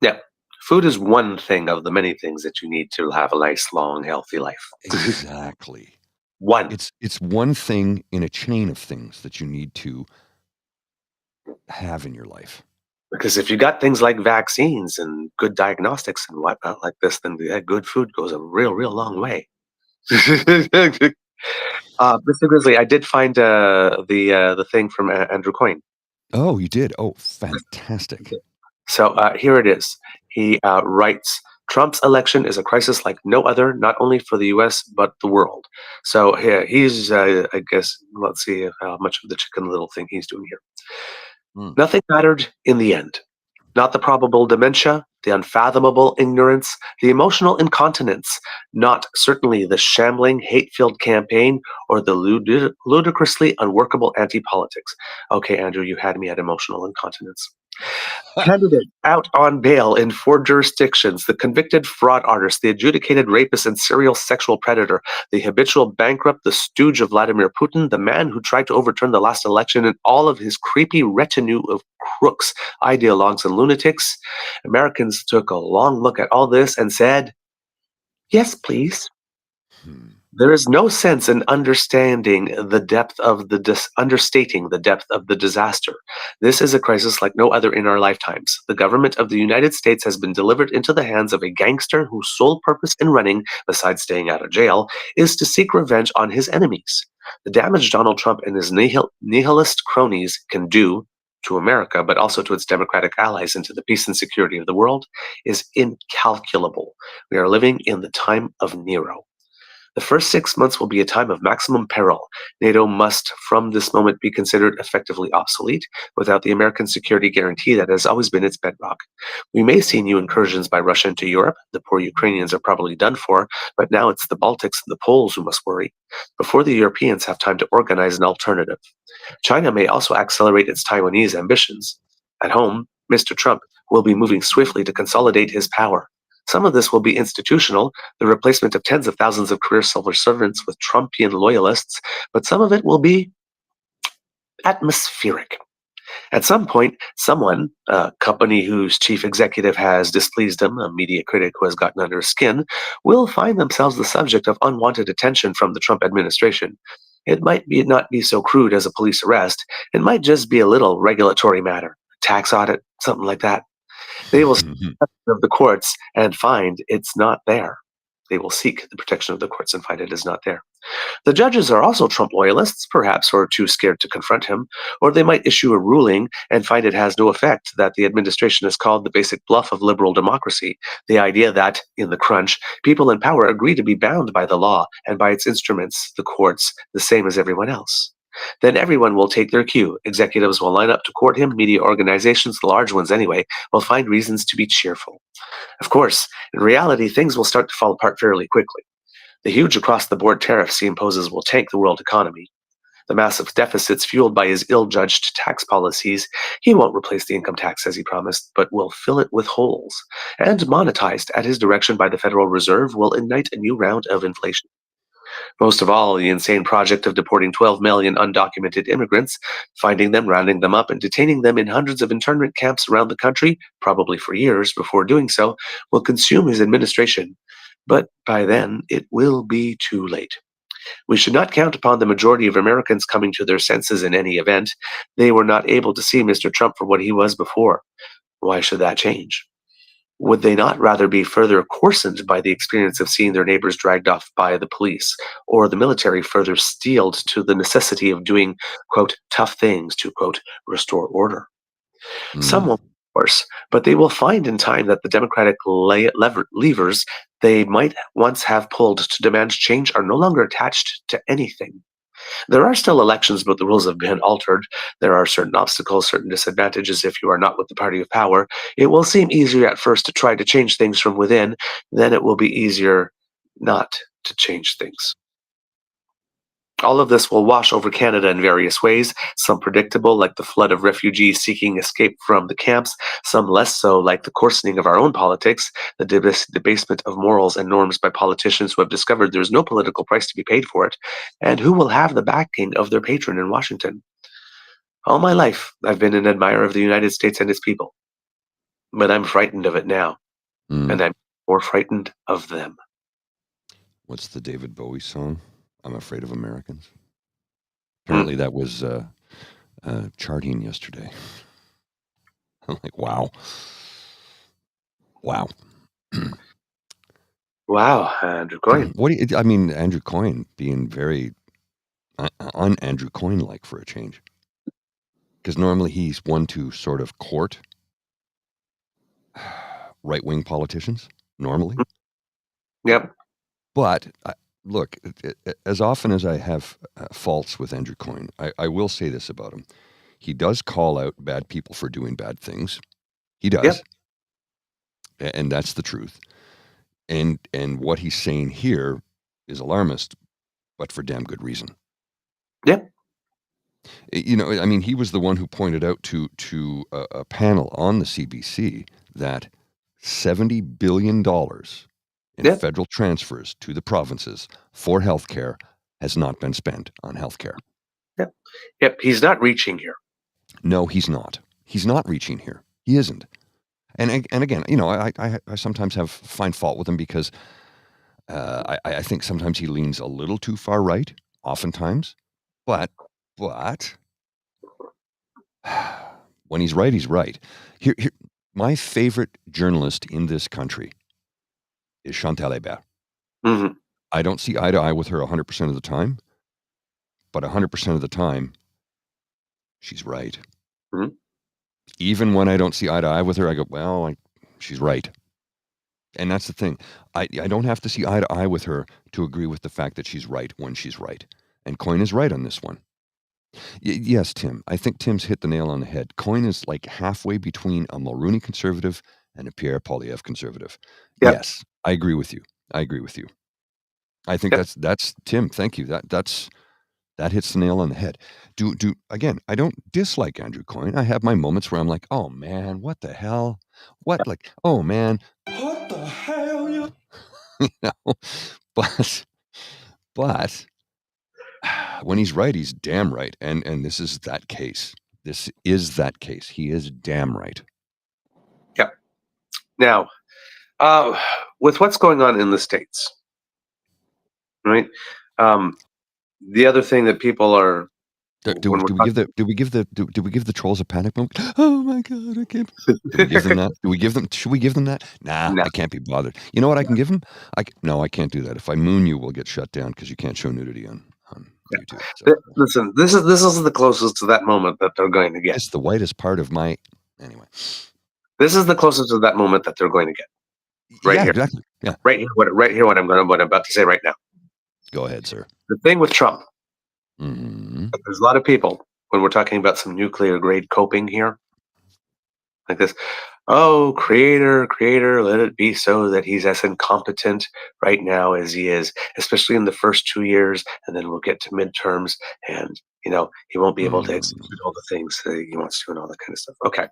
Yeah. Food is one thing of the many things that you need to have a nice, long, healthy life. Exactly. One. It's one thing in a chain of things that you need to have in your life. Because if you got things like vaccines and good diagnostics and whatnot like this, then good food goes a real long way. Mr. Grizzly, I did find the thing from Andrew Coyne. Oh, you did? Oh, fantastic. So here it is. He writes, Trump's election is a crisis like no other, not only for the U.S., but the world. So here, he's, I guess, let's see how much of the Chicken Little thing he's doing here. Nothing mattered in the end. Not the probable dementia, the unfathomable ignorance, the emotional incontinence, not certainly the shambling, hate-filled campaign, or the ludicrously unworkable anti-politics. Okay, Andrew, you had me at emotional incontinence. Candidate out on bail in 4 jurisdictions, the convicted fraud artist, the adjudicated rapist and serial sexual predator, the habitual bankrupt, the stooge of Vladimir Putin, the man who tried to overturn the last election, and all of his creepy retinue of crooks, ideologues, and lunatics. Americans took a long look at all this and said, yes, please. There is no sense in understating the depth of the disaster. This is a crisis like no other in our lifetimes. The government of the United States has been delivered into the hands of a gangster whose sole purpose in running, besides staying out of jail, is to seek revenge on his enemies. The damage Donald Trump and his nihilist cronies can do to America, but also to its democratic allies and to the peace and security of the world, is incalculable. We are living in the time of Nero. The first 6 months will be a time of maximum peril. NATO must, from this moment, be considered effectively obsolete, without the American security guarantee that has always been its bedrock. We may see new incursions by Russia into Europe. The poor Ukrainians are probably done for, but now it's the Baltics and the Poles who must worry, before the Europeans have time to organize an alternative. China may also accelerate its Taiwanese ambitions. At home, Mr. Trump will be moving swiftly to consolidate his power. Some of this will be institutional, the replacement of tens of thousands of career civil servants with Trumpian loyalists, but some of it will be atmospheric. At some point, someone, a company whose chief executive has displeased him, a media critic who has gotten under his skin, will find themselves the subject of unwanted attention from the Trump administration. It might not be so crude as a police arrest. It might just be a little regulatory matter, tax audit, something like that. They will seek the protection of the courts and find it's not there. They will seek the protection of the courts and find it is not there. The judges are also Trump loyalists, perhaps, or too scared to confront him, or they might issue a ruling and find it has no effect, that the administration has called the basic bluff of liberal democracy, the idea that, in the crunch, people in power agree to be bound by the law and by its instruments, the courts, the same as everyone else. Then everyone will take their cue. Executives will line up to court him. Media organizations, the large ones anyway, will find reasons to be cheerful. Of course, in reality, things will start to fall apart fairly quickly. The huge across-the-board tariffs he imposes will tank the world economy. The massive deficits fueled by his ill-judged tax policies, he won't replace the income tax as he promised, but will fill it with holes. And monetized at his direction by the Federal Reserve will ignite a new round of inflation. Most of all, the insane project of deporting 12 million undocumented immigrants, finding them, rounding them up, and detaining them in hundreds of internment camps around the country, probably for years before doing so, will consume his administration. But by then, it will be too late. We should not count upon the majority of Americans coming to their senses in any event. They were not able to see Mr. Trump for what he was before. Why should that change? Would they not rather be further coarsened by the experience of seeing their neighbors dragged off by the police, or the military further steeled to the necessity of doing, quote, tough things to, quote, restore order? Some will, of course, but they will find in time that the democratic levers they might once have pulled to demand change are no longer attached to anything. There are still elections, but the rules have been altered. There are certain obstacles, certain disadvantages if you are not with the party of power. It will seem easier at first to try to change things from within, then it will be easier not to change things. All of this will wash over Canada in various ways, some predictable, like the flood of refugees seeking escape from the camps, some less so, like the coarsening of our own politics, the debasement of morals and norms by politicians who have discovered there is no political price to be paid for it, and who will have the backing of their patron in Washington. All my life, I've been an admirer of the United States and its people, but I'm frightened of it now, and I'm more frightened of them. What's the David Bowie song? I'm Afraid of Americans. Apparently that was charting yesterday. I'm like, wow. Wow, Andrew Coyne. What do you, I mean, Andrew Coyne being very un-Andrew Coyne-like for a change. Because normally he's one to sort of court right-wing politicians, normally. Yep. But look, as often as I have faults with Andrew Coyne, I will say this about him. He does call out bad people for doing bad things. He does. Yep. And that's the truth. And what he's saying here is alarmist, but for damn good reason. Yeah. You know, I mean, he was the one who pointed out to a panel on the CBC that $70 billion in federal transfers to the provinces for healthcare has not been spent on healthcare. Yep. Yep. He's not reaching here. No, he's not. He's not reaching here. He isn't. And again, you know, I sometimes find fault with him because I think sometimes he leans a little too far right, oftentimes. But when he's right, he's right. Here, my favorite journalist in this country is Chantal Hébert. Mm-hmm. I don't see eye to eye with her 100% of the time, but 100% of the time, she's right. Mm-hmm. Even when I don't see eye to eye with her, I go, well, she's right. And that's the thing. I don't have to see eye to eye with her to agree with the fact that she's right when she's right. And Coyne is right on this one. Yes, Tim. I think Tim's hit the nail on the head. Coyne is like halfway between a Mulroney conservative and a Pierre Poilievre conservative. Yep. Yes, I agree with you. I think that's Tim. Thank you. That hits the nail on the head. Again, I don't dislike Andrew Coyne. I have my moments where I'm like, oh man, what the hell? What, like, oh man, what the hell? You know, but when he's right, he's damn right. And this is that case. This is that case. He is damn right. Yep. Now, with what's going on in the States, right? The other thing that people are do we give the trolls a panic moment? Oh my God, I can't. Do we give them that? Should we give them that? Nah, no. I can't be bothered. You know what I can give them? No, I can't do that. If I moon you, we'll get shut down because you can't show nudity on YouTube. So. Listen, this is the closest to that moment that they're going to get. It's the whitest part of my anyway. This is the closest to that moment that they're going to get. Right here, exactly. Yeah, right here. What I'm about to say right now. Go ahead, sir. The thing with Trump, mm-hmm. There's a lot of people when we're talking about some nuclear grade coping here, like this. Oh, creator, let it be so that he's as incompetent right now as he is, especially in the first 2 years, and then we'll get to midterms, and you know he won't be able to execute all the things that he wants to and all that kind of stuff. Okay.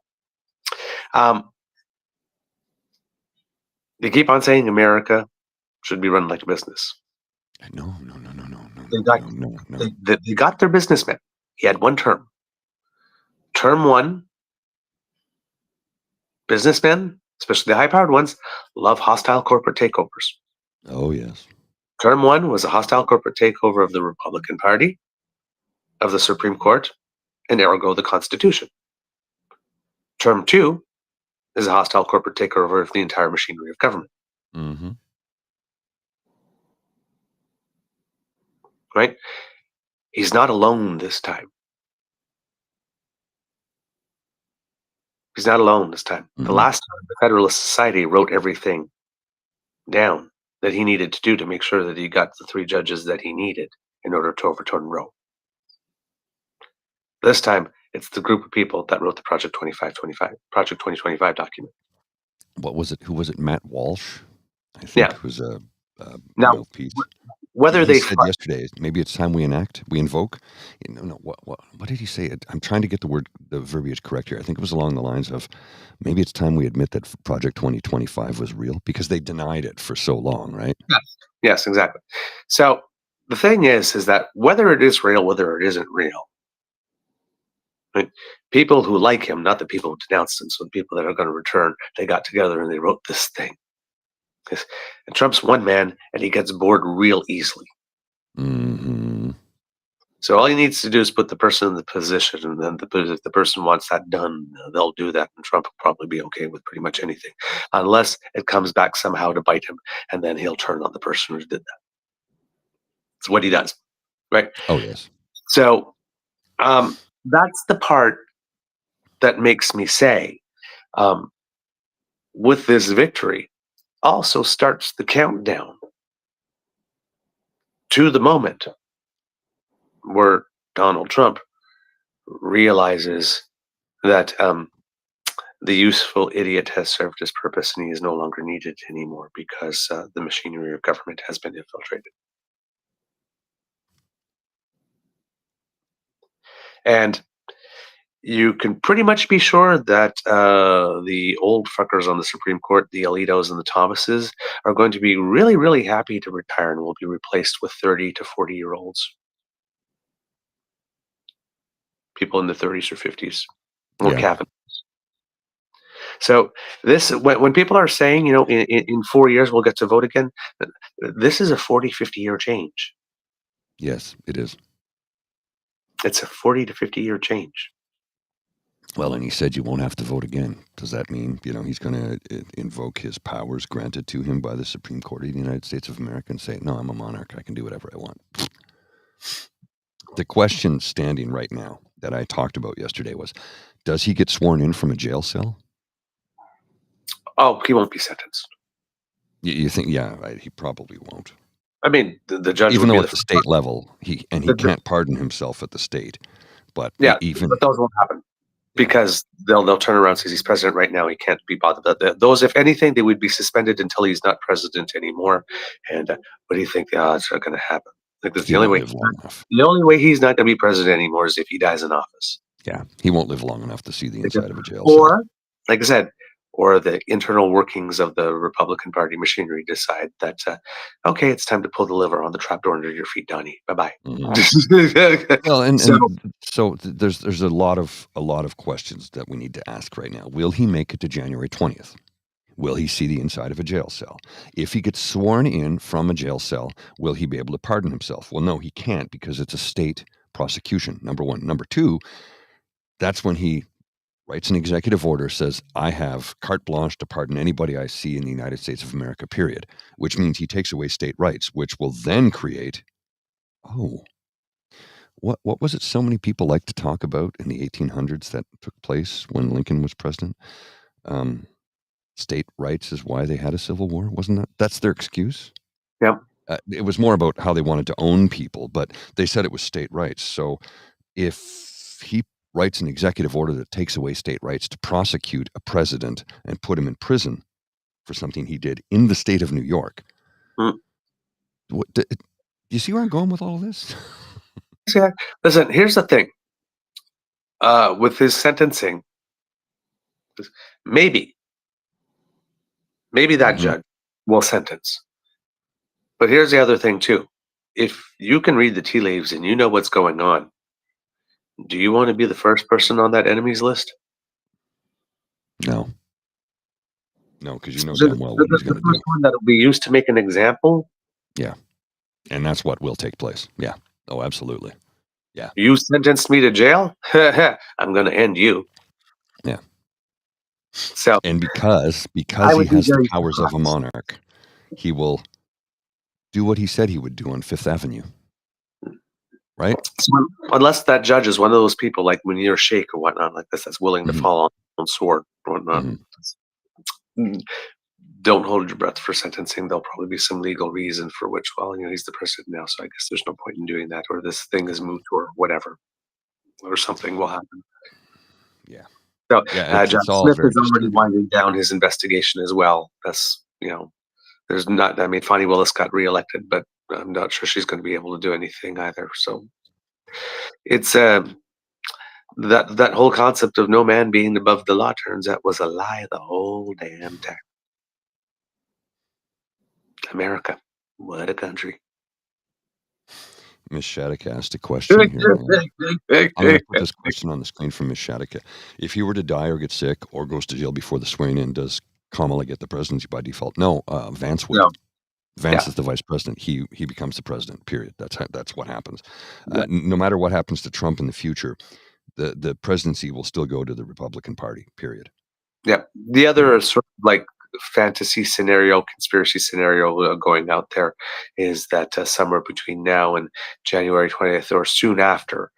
They keep on saying America should be run like a business. No. They got their businessman. He had one term. Term one, businessmen, especially the high-powered ones, love hostile corporate takeovers. Oh, yes. Term one was a hostile corporate takeover of the Republican Party, of the Supreme Court, and ergo the Constitution. Term two is a hostile corporate takeover of the entire machinery of government. Mm-hmm. Right? He's not alone this time. He's not alone this time. Mm-hmm. The last time, the Federalist Society wrote everything down that he needed to do to make sure that he got the 3 judges that he needed in order to overturn Roe. This time, it's the group of people that wrote the Project 2025 document. What was it? Who was it? Matt Walsh, I think, was a piece. Whether he said yesterday, maybe it's time we invoke. What did he say? I'm trying to get the verbiage correct here. I think it was along the lines of, maybe it's time we admit that Project 2025 was real, because they denied it for so long, right? Yes, exactly. So the thing is that whether it is real, whether it isn't real, right? People who like him, not the people who denounced him, so the people that are going to return, they got together and they wrote this thing. And Trump's one man, and he gets bored real easily. Mm-hmm. So all he needs to do is put the person in the position, and then if the person wants that done, they'll do that, and Trump will probably be okay with pretty much anything, unless it comes back somehow to bite him, and then he'll turn on the person who did that. It's what he does, right? Oh, yes. So that's the part that makes me say, with this victory, also starts the countdown to the moment where Donald Trump realizes that the useful idiot has served his purpose and he is no longer needed anymore because the machinery of government has been infiltrated. And you can pretty much be sure that the old fuckers on the Supreme Court, the Alitos and the Thomases, are going to be really, really happy to retire and will be replaced with 30 to 40-year-olds. People in the 30s or 50s. Or cabinets. So this, when people are saying, in 4 years we'll get to vote again, this is a 40, 50-year change. Yes, it is. It's a 40 to 50-year change. Well, and he said you won't have to vote again. Does that mean, he's going to invoke his powers granted to him by the Supreme Court of the United States of America and say, no, I'm a monarch. I can do whatever I want. The question standing right now that I talked about yesterday was, does he get sworn in from a jail cell? Oh, he won't be sentenced. You think? Yeah, right, he probably won't. I mean, the judge, even though at the state level, he can't pardon himself at the state. But but those won't happen because they'll turn around and say he's president right now. He can't be bothered. Those, if anything, they would be suspended until he's not president anymore. And what do you think the odds are going to happen? Like that's the only way. The only way he's not going to be president anymore is if he dies in office. Yeah, he won't live long enough to see the inside of a jail cell. Or, like I said, or the internal workings of the Republican Party machinery decide that, okay, it's time to pull the lever on the trapdoor under your feet, Donnie. Bye-bye. Mm-hmm. Well, so there's a lot of questions that we need to ask right now. Will he make it to January 20th? Will he see the inside of a jail cell? If he gets sworn in from a jail cell, will he be able to pardon himself? Well, no, he can't because it's a state prosecution, number one. Number two, that's when he writes an executive order, says, I have carte blanche to pardon anybody I see in the United States of America, period, which means he takes away state rights, which will then create, what was it so many people like to talk about in the 1800s that took place when Lincoln was president? State rights is why they had a civil war, wasn't that? That's their excuse? Yep. It was more about how they wanted to own people, but they said it was state rights. So if he writes an executive order that takes away state rights to prosecute a president and put him in prison for something he did in the state of New York. Do you see where I'm going with all of this? Yeah. Listen, here's the thing. With his sentencing, maybe that judge will sentence. But here's the other thing, too. If you can read the tea leaves and you know what's going on, do you want to be the first person on that enemies list? No, because you know damn well what he's going to do. The first one that will be used to make an example? Yeah, and that's what will take place. Yeah. Oh, absolutely. Yeah. You sentenced me to jail? I'm going to end you. Yeah. So, and because he has the powers of a monarch, he will do what he said he would do on Fifth Avenue. Right? So, unless that judge is one of those people like Munir Sheikh or whatnot like this that's willing to fall on sword or whatnot. Don't hold your breath for sentencing. There'll probably be some legal reason for which, he's the president now, so I guess there's no point in doing that, or this thing is moot or whatever, or something will happen. Yeah. So John Smith is already winding down his investigation as well. That's, there's not, Fani Willis got reelected, but I'm not sure she's going to be able to do anything either. So it's that whole concept of no man being above the law turns out was a lie the whole damn time. America, what a country. Miss Shattuck asked a question here. I'm going to put this question on the screen from Miss Shattuck. If he were to die or get sick or goes to jail before the swearing in, does Kamala get the presidency by default? No, Vance would. Vance is the vice president. He becomes the president, period. That's what happens. Yeah. No matter what happens to Trump in the future, the presidency will still go to the Republican Party, period. Yeah. The other sort of like fantasy scenario, conspiracy scenario going out there is that somewhere between now and January 20th or soon after,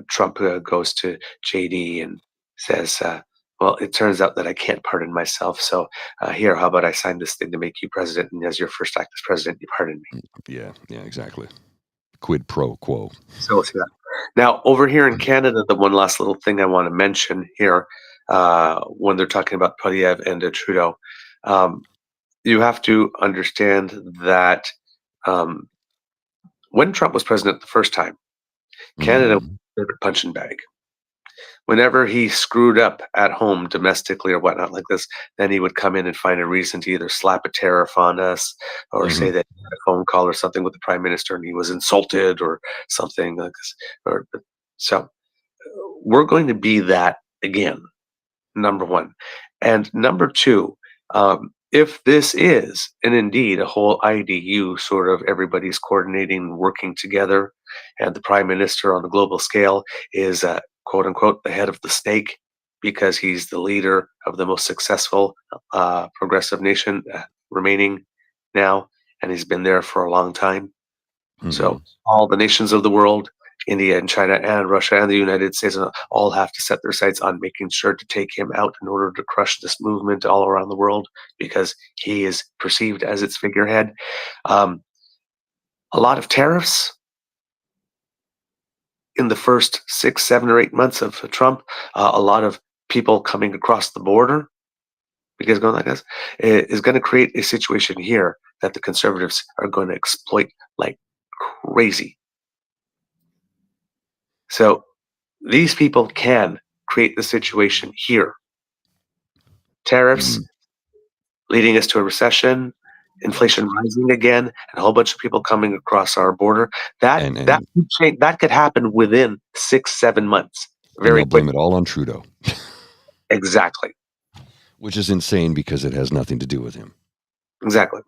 Trump goes to JD and says, well, it turns out that I can't pardon myself. So here, how about I sign this thing to make you president? And as your first act as president, you pardon me. Yeah, exactly. Quid pro quo. So we'll see that. Now, over here in Canada, the one last little thing I want to mention here, when they're talking about Poilievre and Trudeau, you have to understand that when Trump was president the first time, Canada was a favorite punching bag. Whenever he screwed up at home domestically or whatnot like this, then he would come in and find a reason to either slap a tariff on us or say that he had a phone call or something with the prime minister and he was insulted or something like this. So we're going to be that again, number one. And number two, if this is, and indeed a whole IDU, sort of everybody's coordinating, working together, and the prime minister on the global scale is quote unquote the head of the snake because he's the leader of the most successful progressive nation remaining now, and he's been there for a long time. So all the nations of the world, India and China and Russia and the United States, all have to set their sights on making sure to take him out in order to crush this movement all around the world because he is perceived as its figurehead. A lot of tariffs in the first 6, 7, or 8 months of Trump. A lot of people coming across the border because going like this is going to create a situation here that the conservatives are going to exploit like crazy. So these people can create the situation here. Tariffs leading us to a recession, inflation rising again, and a whole bunch of people coming across our border. That could happen within 6, 7 months. Very blame it all on Trudeau. Exactly. Which is insane because it has nothing to do with him. Exactly.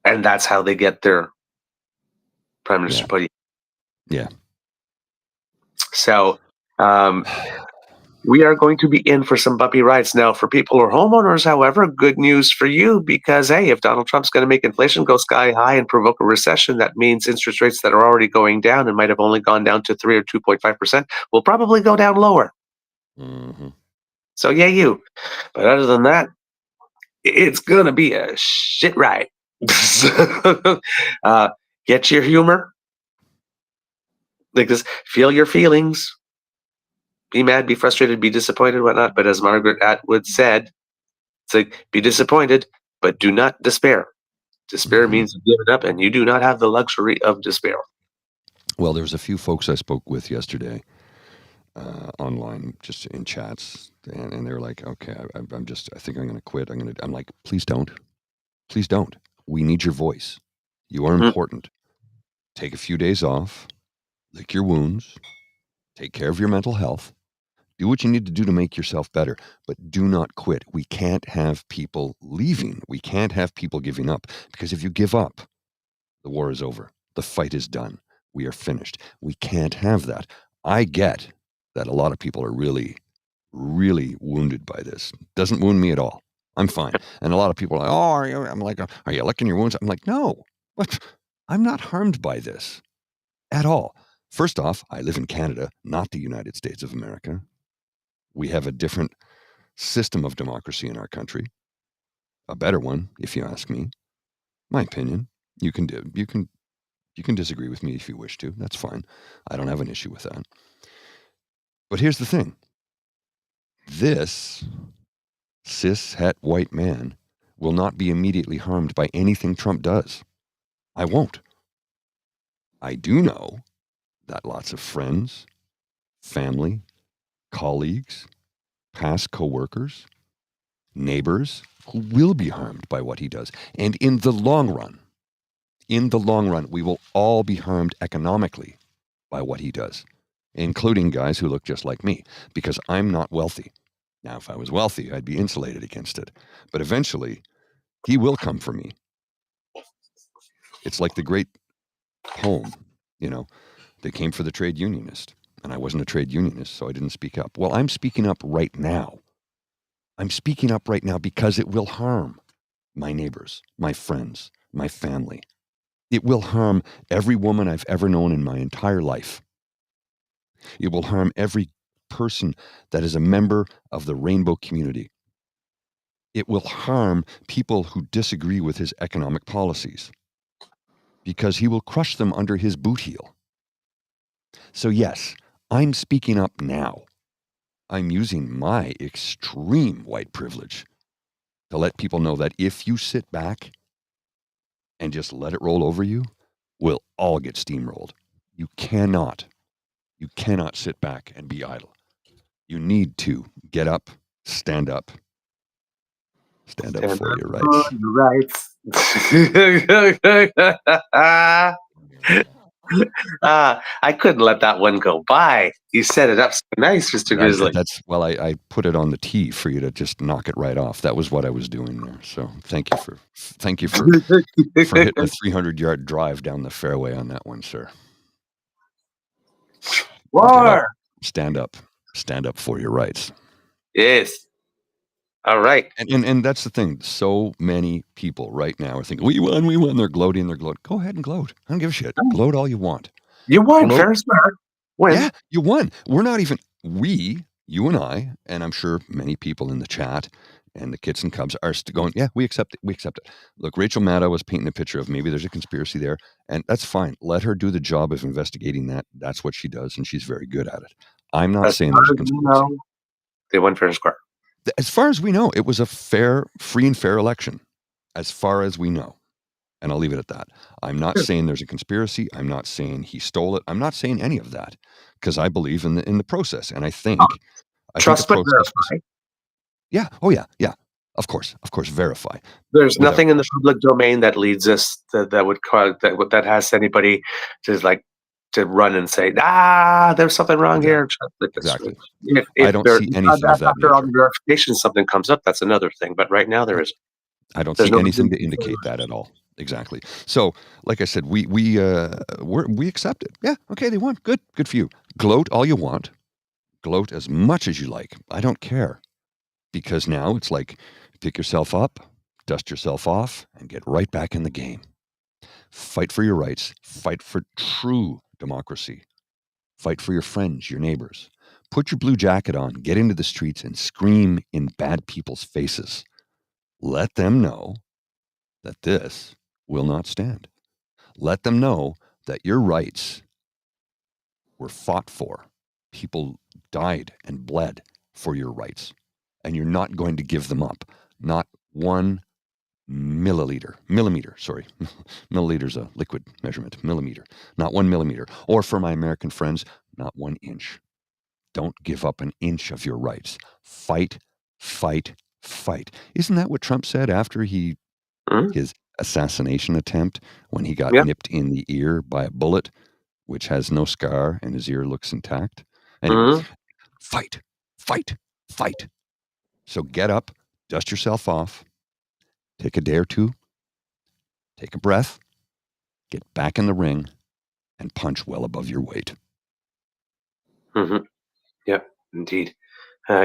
And that's how they get their prime minister party. Yeah. So we are going to be in for some bumpy rides. Now, for people who are homeowners, however, good news for you because, hey, if Donald Trump's going to make inflation go sky high and provoke a recession, that means interest rates that are already going down and might have only gone down to 3 or 2.5% will probably go down lower. So, yeah, you. But other than that, it's going to be a shit ride. Get your humor. Like this, feel your feelings. Be mad, be frustrated, be disappointed, whatnot. But as Margaret Atwood said, it's like, be disappointed, but do not despair. Despair means you've given up, and you do not have the luxury of despair. Well, there's a few folks I spoke with yesterday online, just in chats, and they were like, okay, I think I'm going to quit. I'm like, please don't. Please don't. We need your voice. You are important. Take a few days off. Lick your wounds, take care of your mental health, do what you need to do to make yourself better, but do not quit. We can't have people leaving. We can't have people giving up because if you give up, the war is over. The fight is done. We are finished. We can't have that. I get that a lot of people are really, really wounded by this. Doesn't wound me at all. I'm fine. And a lot of people are like, are you licking your wounds? I'm like, no, what? I'm not harmed by this at all. First off, I live in Canada, not the United States of America. We have a different system of democracy in our country, a better one, if you ask me. My opinion. You can disagree with me if you wish to. That's fine. I don't have an issue with that. But here's the thing. This cis-het white man will not be immediately harmed by anything Trump does. I won't. I do know that lots of friends, family, colleagues, past coworkers, neighbors who will be harmed by what he does. And in the long run, we will all be harmed economically by what he does, including guys who look just like me, because I'm not wealthy. Now, if I was wealthy, I'd be insulated against it. But eventually, he will come for me. It's like the great poem, they came for the trade unionist, and I wasn't a trade unionist, so I didn't speak up. Well, I'm speaking up right now. I'm speaking up right now because it will harm my neighbors, my friends, my family. It will harm every woman I've ever known in my entire life. It will harm every person that is a member of the rainbow community. It will harm people who disagree with his economic policies because he will crush them under his boot heel. So yes, I'm speaking up now. I'm using my extreme white privilege to let people know that if you sit back and just let it roll over you, we'll all get steamrolled. You cannot sit back and be idle. You need to get up, stand up for your rights. I couldn't let that one go by. You set it up so nice, Mr. Grizzly. I put it on the tee for you to just knock it right off. That was what I was doing there. So thank you for hitting a 300-yard drive down the fairway on that one, sir. War. Stand up for your rights. Yes. All right. And that's the thing. So many people right now are thinking, we won. They're gloating. Go ahead and gloat. I don't give a shit. Gloat all you want. You won, Ferris. Win. Yeah, you won. We're not even, you and I, and I'm sure many people in the chat and the Kits and Cubs are going, yeah, we accept it. Look, Rachel Maddow was painting a picture of maybe there's a conspiracy there, and that's fine. Let her do the job of investigating that. That's what she does, and she's very good at it. I'm not saying there's a conspiracy. They won fair and square. As far as we know, it was a free and fair election, as far as we know. And I'll leave it at that. I'm not saying there's a conspiracy. I'm not saying he stole it. I'm not saying any of that because I believe in the process. And I think trust but verify. Yeah. Oh yeah. Yeah. Of course. Verify. There's nothing in the public domain that leads us that would cause that has anybody to run and say, there's something wrong here. Exactly. If I don't see anything of that after all the verification, something comes up, that's another thing. But right now there isn't. I don't see anything to indicate that at all. Exactly. So, like I said, we accept it. Yeah. Okay. They won. Good for you. Gloat all you want. Gloat as much as you like. I don't care. Because now it's like, pick yourself up, dust yourself off, and get right back in the game. Fight for your rights. Fight for true democracy. Fight for your friends, your neighbors. Put your blue jacket on, get into the streets, and scream in bad people's faces. Let them know that this will not stand. Let them know that your rights were fought for. People died and bled for your rights. And you're not going to give them up. Not 1 millimeter. Milliliter's a liquid measurement. Millimeter. Not 1 millimeter. Or for my American friends, not 1 inch. Don't give up an inch of your rights. Fight, fight, fight. Isn't that what Trump said after his assassination attempt when he got nipped in the ear by a bullet, which has no scar and his ear looks intact? Anyway, fight, fight, fight. So get up, dust yourself off, take a day or two, take a breath, get back in the ring, and punch well above your weight. Mm-hmm. Yeah, indeed.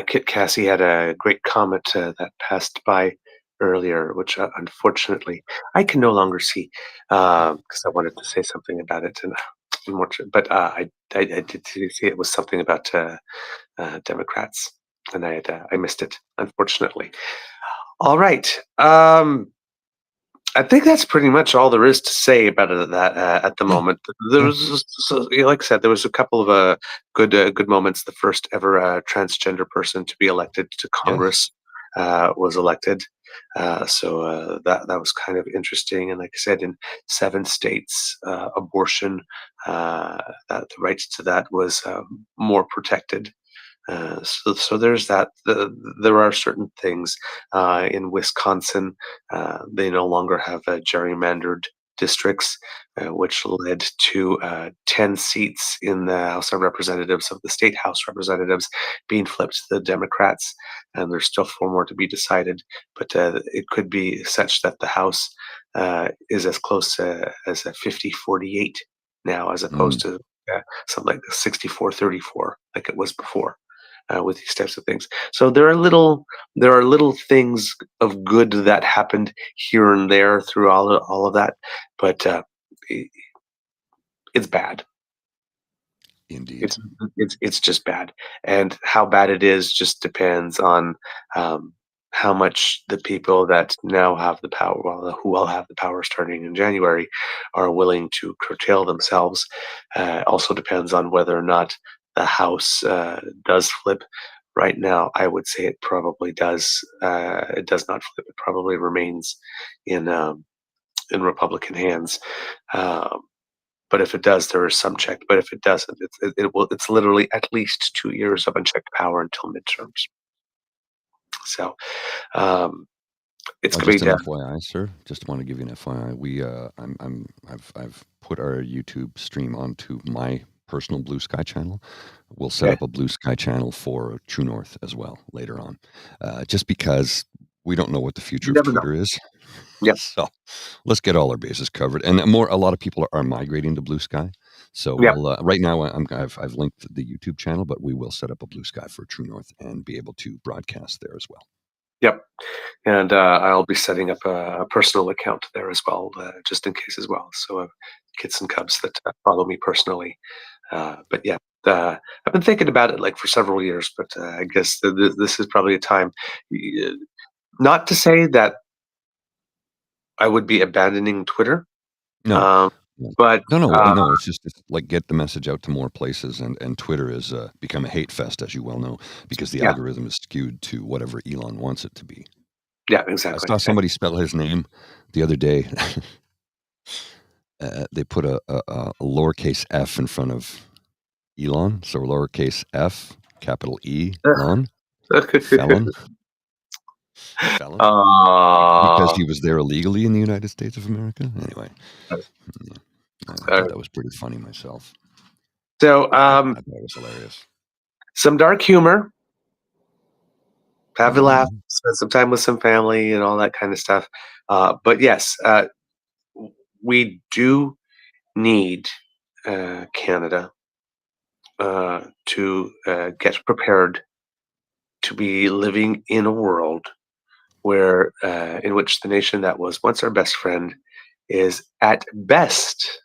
Kit Cassie had a great comment that passed by earlier, which unfortunately I can no longer see because I wanted to say something about it, but I did see it was something about Democrats, and I missed it, unfortunately. All right. I think that's pretty much all there is to say about that at the moment. There was, like I said, there was a couple of good moments. The first ever transgender person to be elected to Congress was elected, so that was kind of interesting. And like I said, in 7 states, abortion, the rights to that was more protected. So there's that. There are certain things in Wisconsin. They no longer have gerrymandered districts, which led to 10 seats in the House of Representatives of the state House Representatives being flipped to the Democrats, and there's still 4 more to be decided. But it could be such that the House is as close as a 50-48 now, as opposed to something like 64-34, like it was before. With these types of things, so there are little things of good that happened here and there through all of that, but it's bad. Indeed. It's just bad, and how bad it is just depends on how much the people that now have the power, well, who will have the power starting in January, are willing to curtail themselves. Also depends on whether or not the House does flip. Right now, I would say it probably does. It does not flip. It probably remains in Republican hands. But if it does, there is some check. But if it doesn't, it's literally at least 2 years of unchecked power until midterms. So it's going Just to be an FYI, sir. Just want to give you an FYI. I've put our YouTube stream onto my personal Blue Sky channel. We'll set up a Blue Sky channel for True North as well later on, just because we don't know what the future of Twitter is. Yep. So let's get all our bases covered, and a lot of people are migrating to Blue Sky. So we'll, right now I've linked the YouTube channel, but we will set up a Blue Sky for True North and be able to broadcast there as well. Yep. And I'll be setting up a personal account there as well, just in case as well. So kids and cubs that follow me personally. But yeah, I've been thinking about it like for several years, but I guess this is probably a time, not to say that I would be abandoning Twitter. No. But no, it's just like get the message out to more places, and Twitter has become a hate fest, as you well know, because the algorithm is skewed to whatever Elon wants it to be. Yeah, exactly. I saw somebody spell his name the other day. They put a lowercase f in front of Elon, so lowercase f, capital E, Elon, felon. Because he was there illegally in the United States of America. Anyway, I thought that was pretty funny myself. So I thought it was hilarious. Some dark humor. Have a laugh, spend some time with some family and all that kind of stuff. But yes, we do need Canada to get prepared to be living in a world where in which the nation that was once our best friend is at best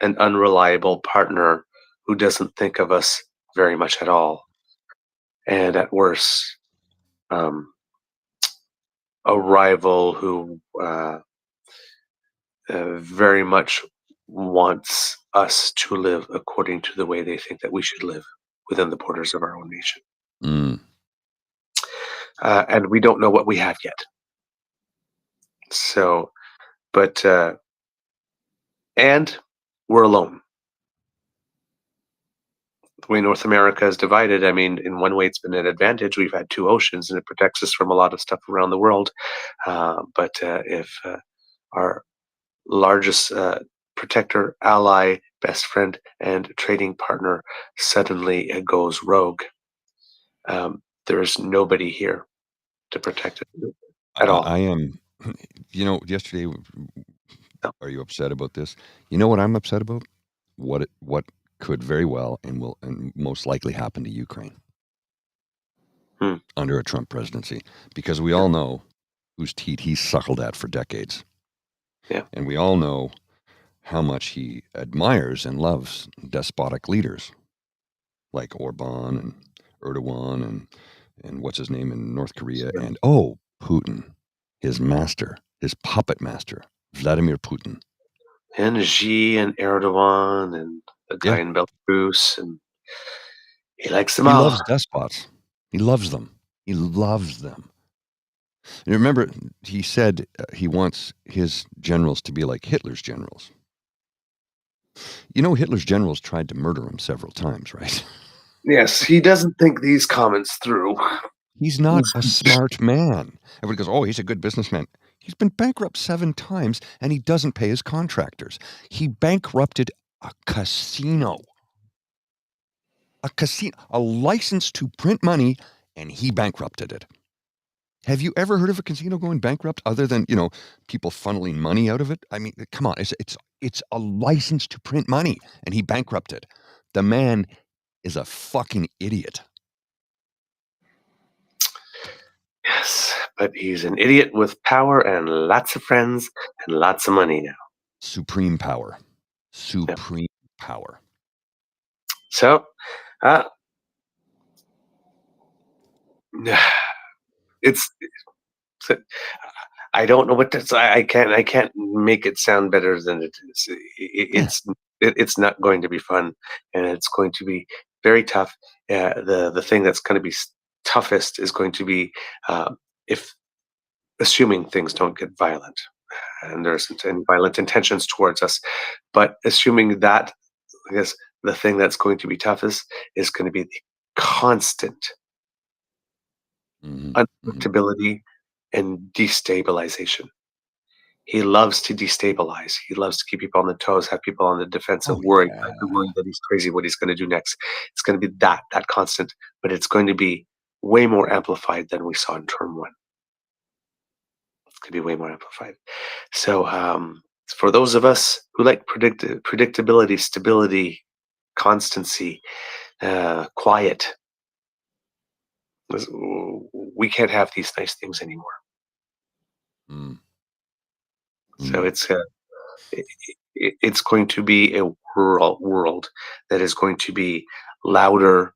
an unreliable partner who doesn't think of us very much at all, and at worst a rival who very much wants us to live according to the way they think that we should live within the borders of our own nation. And we don't know what we have yet. So, but, and we're alone. The way North America is divided, I mean, in one way it's been an advantage. We've had two oceans and it protects us from a lot of stuff around the world. But if our largest protector, ally, best friend, and trading partner suddenly goes rogue, there's nobody here to protect it at all. I am, yesterday, are you upset about this? You know what I'm upset about? What could very well and will and most likely happen to Ukraine under a Trump presidency, because we all know whose teat he's suckled at for decades. Yeah. And we all know how much he admires and loves despotic leaders like Orban and Erdogan and what's his name in North Korea, and Putin, his master, his puppet master, Vladimir Putin. And Xi and Erdogan and the guy in Belarus, and he likes them all. He loves despots. He loves them. He loves them. You remember, he said he wants his generals to be like Hitler's generals. Hitler's generals tried to murder him several times, right? Yes, he doesn't think these comments through. He's not a smart man. Everybody goes, he's a good businessman. He's been bankrupt 7 times, and he doesn't pay his contractors. He bankrupted a casino. A license to print money, and he bankrupted it. Have you ever heard of a casino going bankrupt other than, people funneling money out of it? I mean, come on, it's a license to print money, and he bankrupted. The man is a fucking idiot. Yes, but he's an idiot with power and lots of friends and lots of money now. Supreme power. Supreme power. So, it's I don't know what to say. I can't make it sound better than it is. It's not going to be fun, and it's going to be very tough. The thing that's going to be toughest is going to be if assuming things don't get violent and there's any violent intentions towards us, but assuming that, I guess the thing that's going to be toughest is going to be the constant unpredictability and destabilization. He loves to destabilize. He loves to keep people on the toes, have people on the defensive, worried that he's crazy, what he's going to do next. It's going to be that constant, but it's going to be way more amplified than we saw in term one. It's going to be way more amplified. So for those of us who like predictability, stability, constancy, quiet, we can't have these nice things anymore. So it's going to be a world that is going to be louder,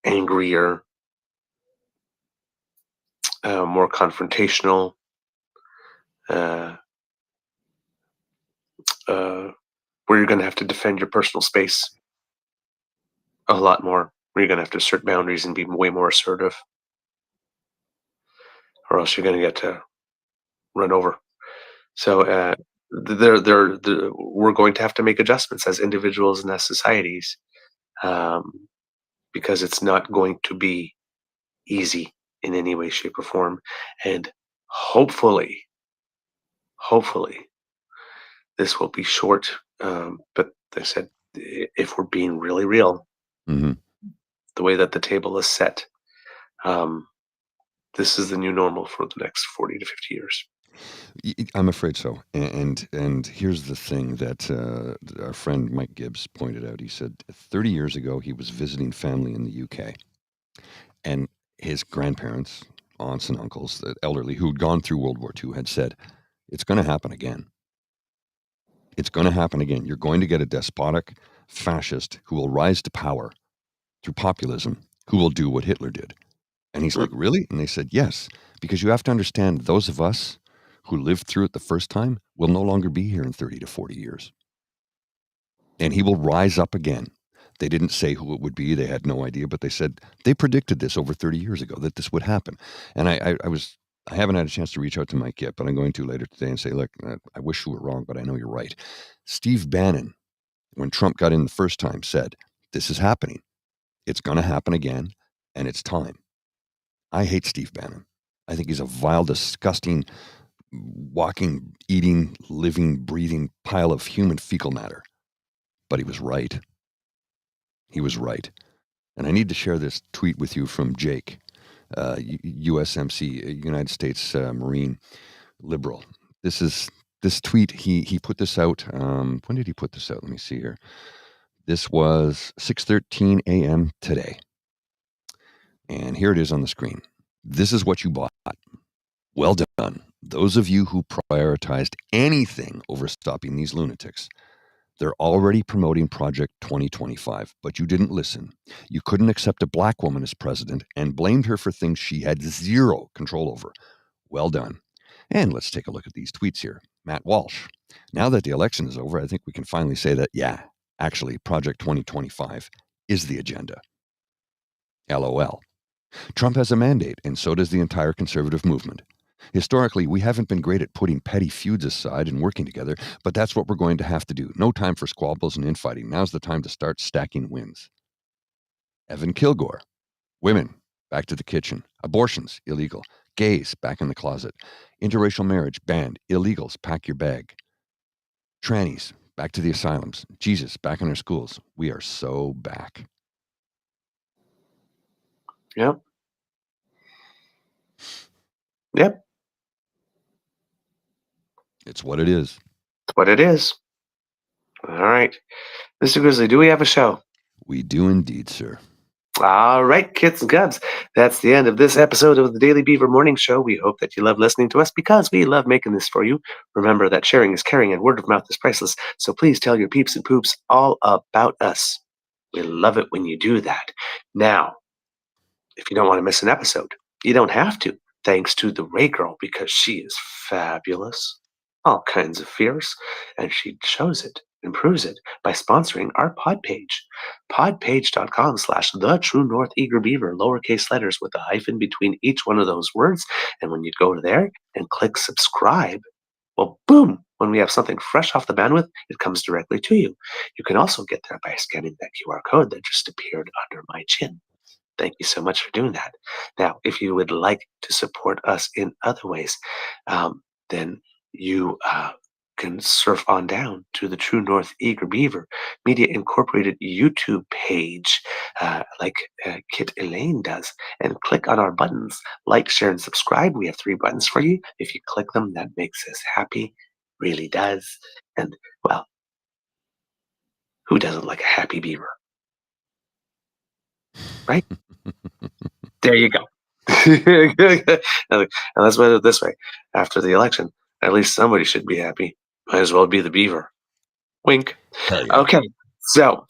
angrier, more confrontational, where you're going to have to defend your personal space a lot more, where you're going to have to assert boundaries and be way more assertive, or else you're going to get run over. So we're going to have to make adjustments as individuals and as societies, because it's not going to be easy in any way, shape, or form. And hopefully, this will be short. But I said, if we're being really real, the way that the table is set, this is the new normal for the next 40 to 50 years. I'm afraid so. And here's the thing that our friend Mike Gibbs pointed out. He said 30 years ago, he was visiting family in the UK. And his grandparents, aunts and uncles, the elderly who'd gone through World War II, had said, it's going to happen again. It's going to happen again. You're going to get a despotic fascist who will rise to power through populism, who will do what Hitler did. And he's like, really? And they said, yes, because you have to understand those of us who lived through it the first time will no longer be here in 30 to 40 years. And he will rise up again. They didn't say who it would be. They had no idea, but they said they predicted this over 30 years ago, that this would happen. And I haven't had a chance to reach out to Mike yet, but I'm going to later today and say, look, I wish you were wrong, but I know you're right. Steve Bannon, when Trump got in the first time, said, this is happening. It's going to happen again, and it's time. I hate Steve Bannon. I think he's a vile, disgusting, walking, eating, living, breathing pile of human fecal matter. But he was right. He was right. And I need to share this tweet with you from Jake, USMC, United States Marine liberal. This tweet, he put this out. When did he put this out? Let me see here. This was 6:13 a.m. today. And here it is on the screen. This is what you bought. Well done. Those of you who prioritized anything over stopping these lunatics. They're already promoting Project 2025, but you didn't listen. You couldn't accept a black woman as president and blamed her for things she had zero control over. Well done. And let's take a look at these tweets here. Matt Walsh. Now that the election is over, I think we can finally say that, yeah, actually, Project 2025 is the agenda. LOL. Trump has a mandate, and so does the entire conservative movement. Historically, we haven't been great at putting petty feuds aside and working together, but that's what we're going to have to do. No time for squabbles and infighting. Now's the time to start stacking wins. Evan Kilgore. Women, back to the kitchen. Abortions, illegal. Gays, back in the closet. Interracial marriage, banned. Illegals, pack your bag. Trannies, back to the asylums. Jesus, back in our schools. We are so back. Yep. Yep, It's what it is. that's what it is. All right. Mr. Grizzly, do we have a show? We do indeed, sir. All right, kids and cubs, that's the end of this episode of the Daily Beaver Morning Show. We hope that you love listening to us because we love making this for you. Remember that sharing is caring and word of mouth is priceless, so please tell your peeps and poops all about us. We love it when you do that. Now, if you don't want to miss an episode, you don't have to, thanks to the Ray Girl, because she is fabulous, all kinds of fierce, and she shows it and proves it by sponsoring our pod page. Podpage.com/the True North Eager Beaver, lowercase letters with a hyphen between each one of those words. And when you go there and click subscribe, well, boom, when we have something fresh off the bandwidth, it comes directly to you. You can also get there by scanning that QR code that just appeared under my chin. Thank you so much for doing that. Now, if you would like to support us in other ways, then you can surf on down to the True North Eager Beaver Media Incorporated YouTube page, like Kit Elaine does, and click on our buttons, like, share, and subscribe. We have 3 buttons for you. If you click them, that makes us happy, really does. And, well, who doesn't like a happy beaver? Right? There you go. And let's put it this way. After the election, at least somebody should be happy. Might as well be the beaver. Wink. Hell yeah. Okay, so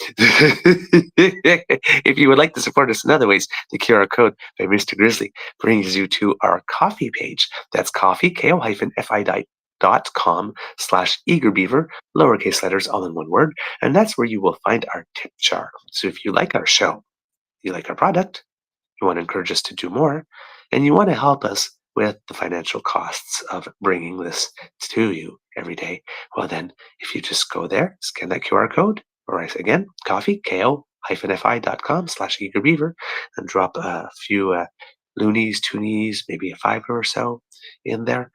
if you would like to support us in other ways, the QR code by Mr. Grizzly brings you to our coffee page. That's coffee, ko-fi.com/eagerbeaver, lowercase letters, all in one word. And that's where you will find our tip jar. So if you like our show, you like our product, you want to encourage us to do more, and you want to help us with the financial costs of bringing this to you every day, well then, if you just go there, scan that QR code, or again, coffee, ko-fi.com/eagerbeaver, and drop a few loonies, toonies, maybe a $5 or so in there,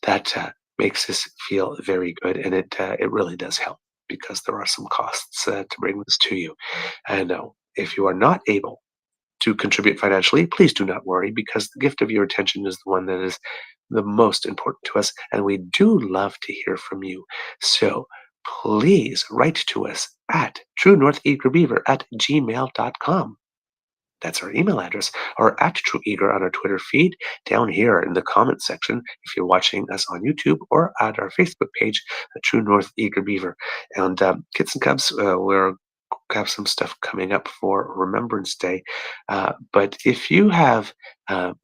that makes us feel very good, and it really does help because there are some costs to bring this to you. And if you are not able to contribute financially, please do not worry, because the gift of your attention is the one that is the most important to us, and we do love to hear from you. So please write to us at truenortheagerbeaver@gmail.com. That's our email address, or at TrueEager on our Twitter feed, down here in the comment section if you're watching us on YouTube, or at our Facebook page, True North Eager Beaver. And kids and cubs, we're have some stuff coming up for Remembrance Day. But if you have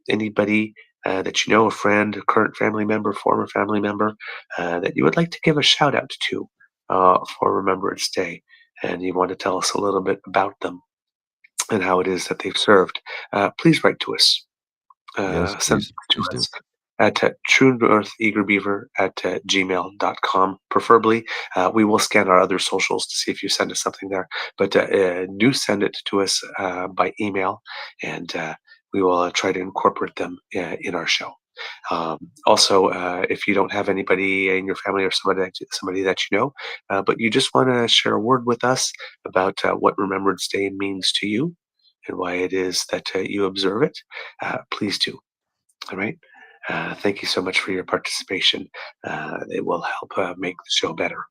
anybody that you know, a friend, a current family member, former family member, that you would like to give a shout out to for Remembrance Day, and you want to tell us a little bit about them and how it is that they've served, please write to us. Yes, Send please. it to Please us at truenortheagerbeaver@gmail.com. Preferably, we will scan our other socials to see if you send us something there. But do send it to us by email, and we will try to incorporate them in our show. Also, if you don't have anybody in your family or somebody that you know, but you just want to share a word with us about what Remembrance Day means to you and why it is that you observe it, please do. All right. Thank you so much for your participation. It will help make the show better.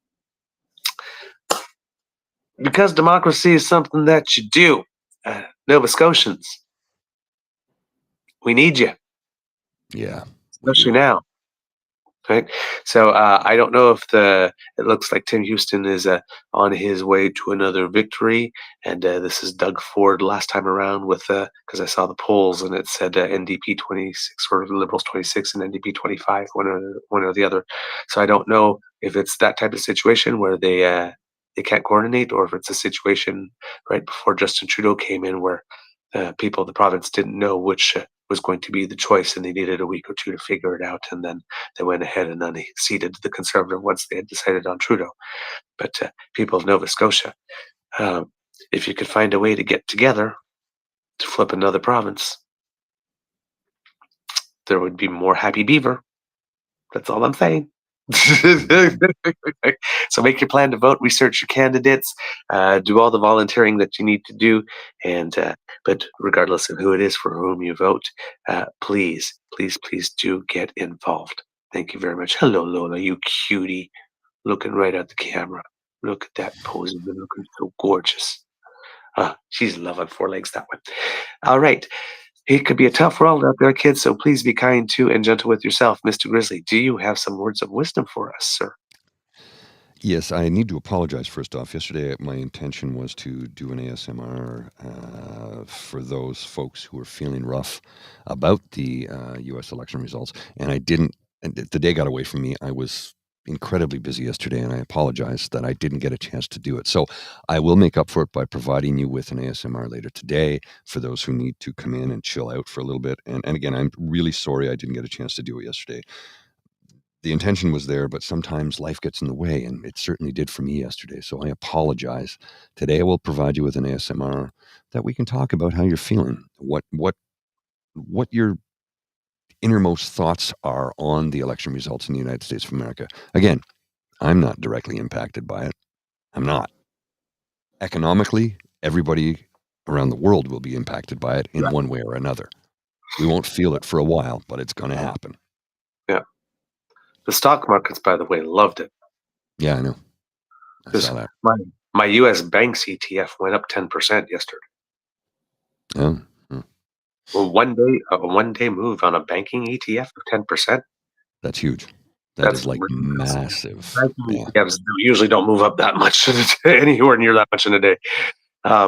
Because democracy is something that you do, Nova Scotians, we need you, Yeah. especially now. Right. So I don't know if it looks like Tim Houston is on his way to another victory, and this is Doug Ford last time around with because I saw the polls and it said NDP 26 or Liberals 26 and NDP 25, one or the other. So I don't know if it's that type of situation where they can't coordinate, or if it's a situation right before Justin Trudeau came in where people of the province didn't know which was going to be the choice, and they needed a week or two to figure it out, and then they went ahead and unseated the Conservative once they had decided on Trudeau. But people of Nova Scotia, if you could find a way to get together to flip another province, there would be more happy beaver. That's all I'm saying. So make your plan to vote, research your candidates, do all the volunteering that you need to do, and but regardless of who it is for whom you vote, please, please, please do get involved. Thank you very much. Hello, Lola, you cutie, looking right at the camera. Look at that pose, and looking so gorgeous. She's loving four legs that one. All right. It could be a tough world out there, kids, so please be kind to and gentle with yourself. Mr. Grizzly, do you have some words of wisdom for us, sir? Yes, I need to apologize first off. Yesterday, my intention was to do an ASMR for those folks who are feeling rough about the U.S. election results, and I didn't. And the day got away from me. I was incredibly busy yesterday, and I apologize that I didn't get a chance to do it. So I will make up for it by providing you with an ASMR later today for those who need to come in and chill out for a little bit. And again, I'm really sorry I didn't get a chance to do it yesterday. The intention was there, but sometimes life gets in the way, and it certainly did for me yesterday. So I apologize. Today I will provide you with an ASMR that we can talk about how you're feeling, what your innermost thoughts are on the election results in the United States of America. Again, I'm not directly impacted by it. I'm not. Economically, everybody around the world will be impacted by it in one way or another. We won't feel it for a while, but it's going to happen. Yeah. The stock markets, by the way, loved it. Yeah, I know. I Because saw that. my U.S. banks ETF went up 10% yesterday. Oh. Well, a one day move on a banking ETF of 10%. That's huge. That's is like ridiculous. massive. Banking Yeah. ETFs usually don't move up that much anywhere near that much in a day.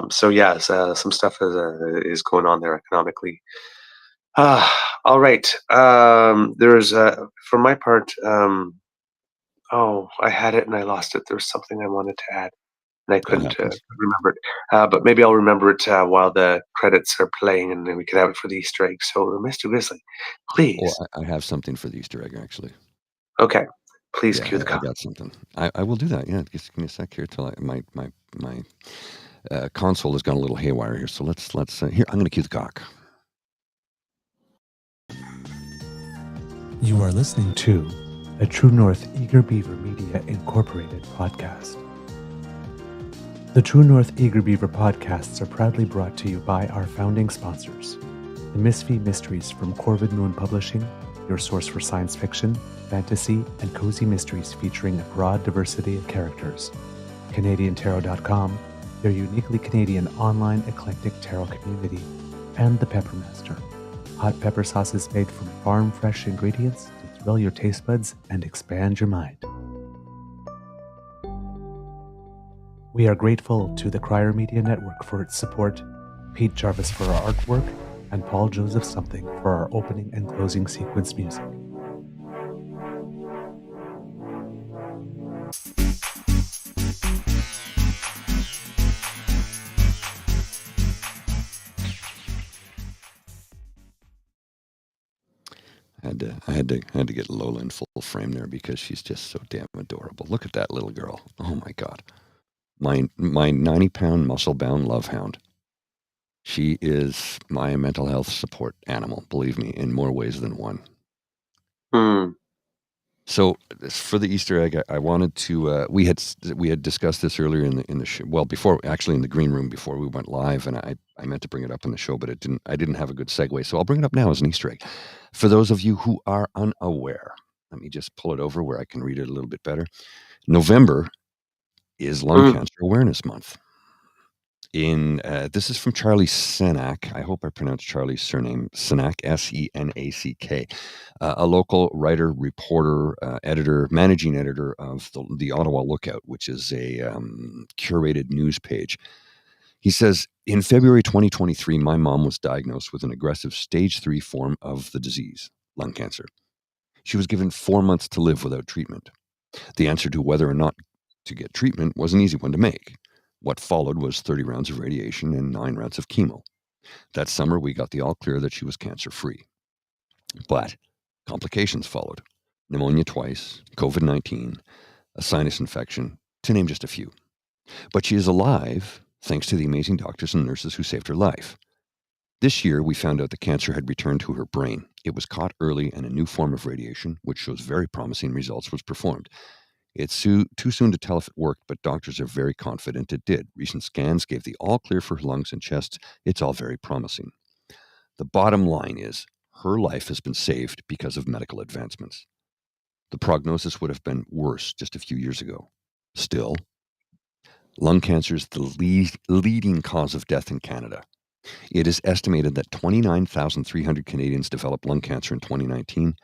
So yes, some stuff is going on there economically. All right. There's for my part. I had it and I lost it. There was something I wanted to add and I That couldn't happens. remember it. But maybe I'll remember it while the credits are playing, and then we can have it for the Easter egg. So, Mr. Grizzly, please. Oh, I have something for the Easter egg, actually. Okay, please Yeah, cue the I clock. got something. I will do that. Yeah, just give me a sec here till my console has gone a little haywire here. So let's here. I'm going to cue the cock. You are listening to a True North Eager Beaver Media Incorporated podcast. The True North Eager Beaver podcasts are proudly brought to you by our founding sponsors, the Misfit Mysteries from Corvid Moon Publishing, your source for science fiction, fantasy, and cozy mysteries featuring a broad diversity of characters, CanadianTarot.com, their uniquely Canadian online eclectic tarot community, and the Peppermaster, hot pepper sauces made from farm-fresh ingredients to thrill your taste buds and expand your mind. We are grateful to the Crier Media Network for its support, Pete Jarvis for our artwork, and Paul Joseph Something for our opening and closing sequence music. I had to get Lola in full frame there because she's just so damn adorable. Look at that little girl. Oh my God. My 90-pound muscle-bound love hound. She is my mental health support animal, believe me, in more ways than one. So for the Easter egg, I wanted to. We had discussed this earlier in the show. Well, before actually in the green room before we went live, and I meant to bring it up in the show, but I didn't have a good segue, so I'll bring it up now as an Easter egg. For those of you who are unaware, let me just pull it over where I can read it a little bit better. November is Lung Cancer Awareness Month. This is from Charlie Senack. I hope I pronounced Charlie's surname Senack, Senack, a local writer, reporter, editor, managing editor of the Ottawa Lookout, which is a curated news page. He says, in February 2023, my mom was diagnosed with an aggressive stage 3 form of the disease, lung cancer. She was given 4 months to live without treatment. The answer to whether or not to get treatment was an easy one to make. What followed was 30 rounds of radiation and 9 rounds of chemo. That summer, we got the all clear that she was cancer-free. But complications followed. Pneumonia twice, COVID-19, a sinus infection, to name just a few. But she is alive thanks to the amazing doctors and nurses who saved her life. This year, we found out the cancer had returned to her brain. It was caught early, and a new form of radiation, which shows very promising results, was performed. It's too soon to tell if it worked, but doctors are very confident it did. Recent scans gave the all clear for her lungs and chest. It's all very promising. The bottom line is her life has been saved because of medical advancements. The prognosis would have been worse just a few years ago. Still, lung cancer is the leading cause of death in Canada. It is estimated that 29,300 Canadians developed lung cancer in 2019,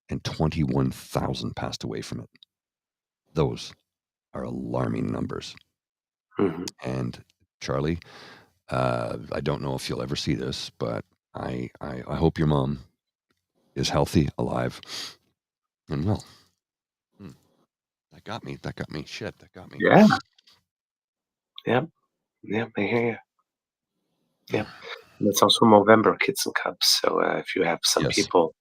and 21,000 passed away from it. Those are alarming numbers. Mhm. And Charlie, I don't know if you'll ever see this, but I hope your mom is healthy, alive, and well. That got me. Shit, that got me. Yeah. Yep. Yep. I hear you. Yep. And it's also Movember, Kids and Cubs. So if you have some Yes. people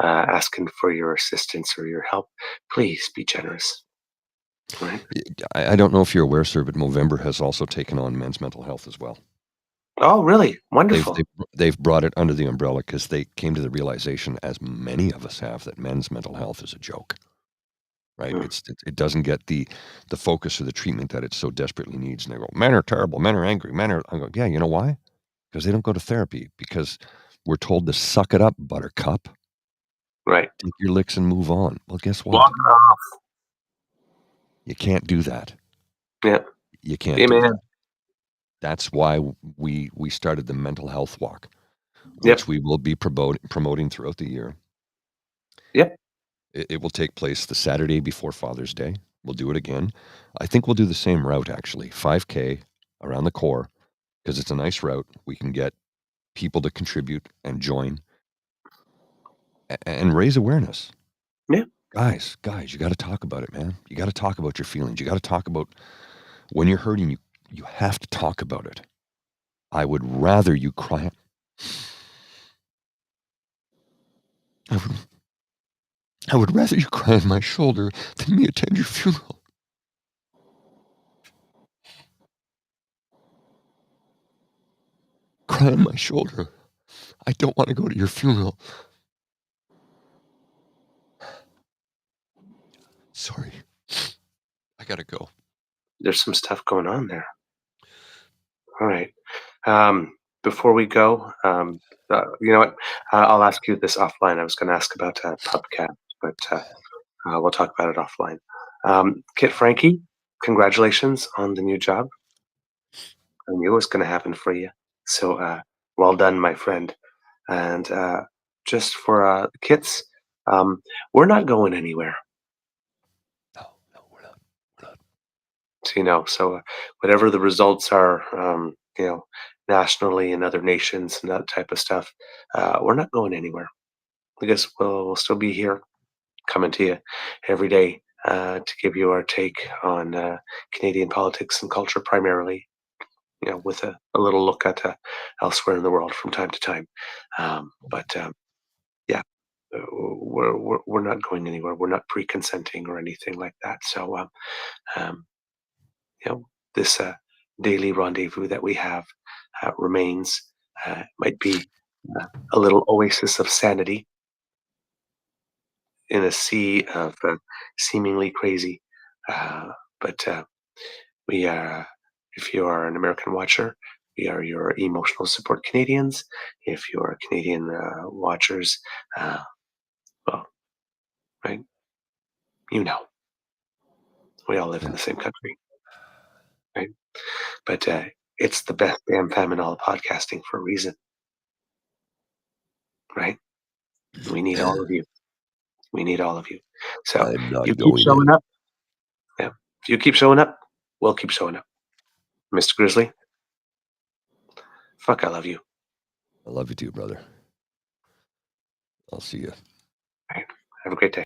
asking for your assistance or your help, please be generous. Right? I don't know if you're aware, sir, but Movember has also taken on men's mental health as well. Oh, really? Wonderful. They've brought it under the umbrella because they came to the realization, as many of us have, that men's mental health is a joke. Right? It doesn't get the focus or the treatment that it so desperately needs. And they go, men are terrible, men are angry, men are. I go, yeah, you know why? Because they don't go to therapy. Because we're told to suck it up, buttercup. Right. Take your licks and move on. Well, guess what? Walk off. You can't do that. Yeah. You can't Amen. do that. That's why we started the mental health walk, Yep. which we will be promoting throughout the year. Yep. It will take place the Saturday before Father's Day. We'll do it again. I think we'll do the same route, actually. 5K around the core, because it's a nice route. We can get people to contribute and join and raise awareness. Yeah. Guys, you got to talk about it, man. You got to talk about your feelings. You got to talk about when you're hurting, you have to talk about it. I would rather you cry. I would rather you cry on my shoulder than me attend your funeral. Cry on my shoulder. I don't want to go to your funeral. Sorry. I gotta go. There's some stuff going on there. All right. Before we go, you know what? I'll ask you this offline. I was going to ask about PubCat, but we'll talk about it offline. Kit Frankie, congratulations on the new job. I knew it was going to happen for you. So well done, my friend. And just for the kits, we're not going anywhere. No, we're not. So whatever the results are, nationally and other nations and that type of stuff, we're not going anywhere. I guess we'll still be here, coming to you every day to give you our take on Canadian politics and culture, primarily. With a little look at elsewhere in the world from time to time. Yeah, we're not going anywhere. We're not pre-consenting or anything like that. So this daily rendezvous that we have remains. Might be a little oasis of sanity in a sea of seemingly crazy. But we are, if you are an American watcher, we are your emotional support Canadians. If you are Canadian watchers, well, right, we all live in the same country, right? But it's the best damn famine all podcasting for a reason, right? We need all of you. We need all of you. So I'm not you keep going showing in. up. Yeah. If you keep showing up, we'll keep showing up. Mr. Grizzly, fuck, I love you. I love you too, brother. I'll see you. All right. Have a great day.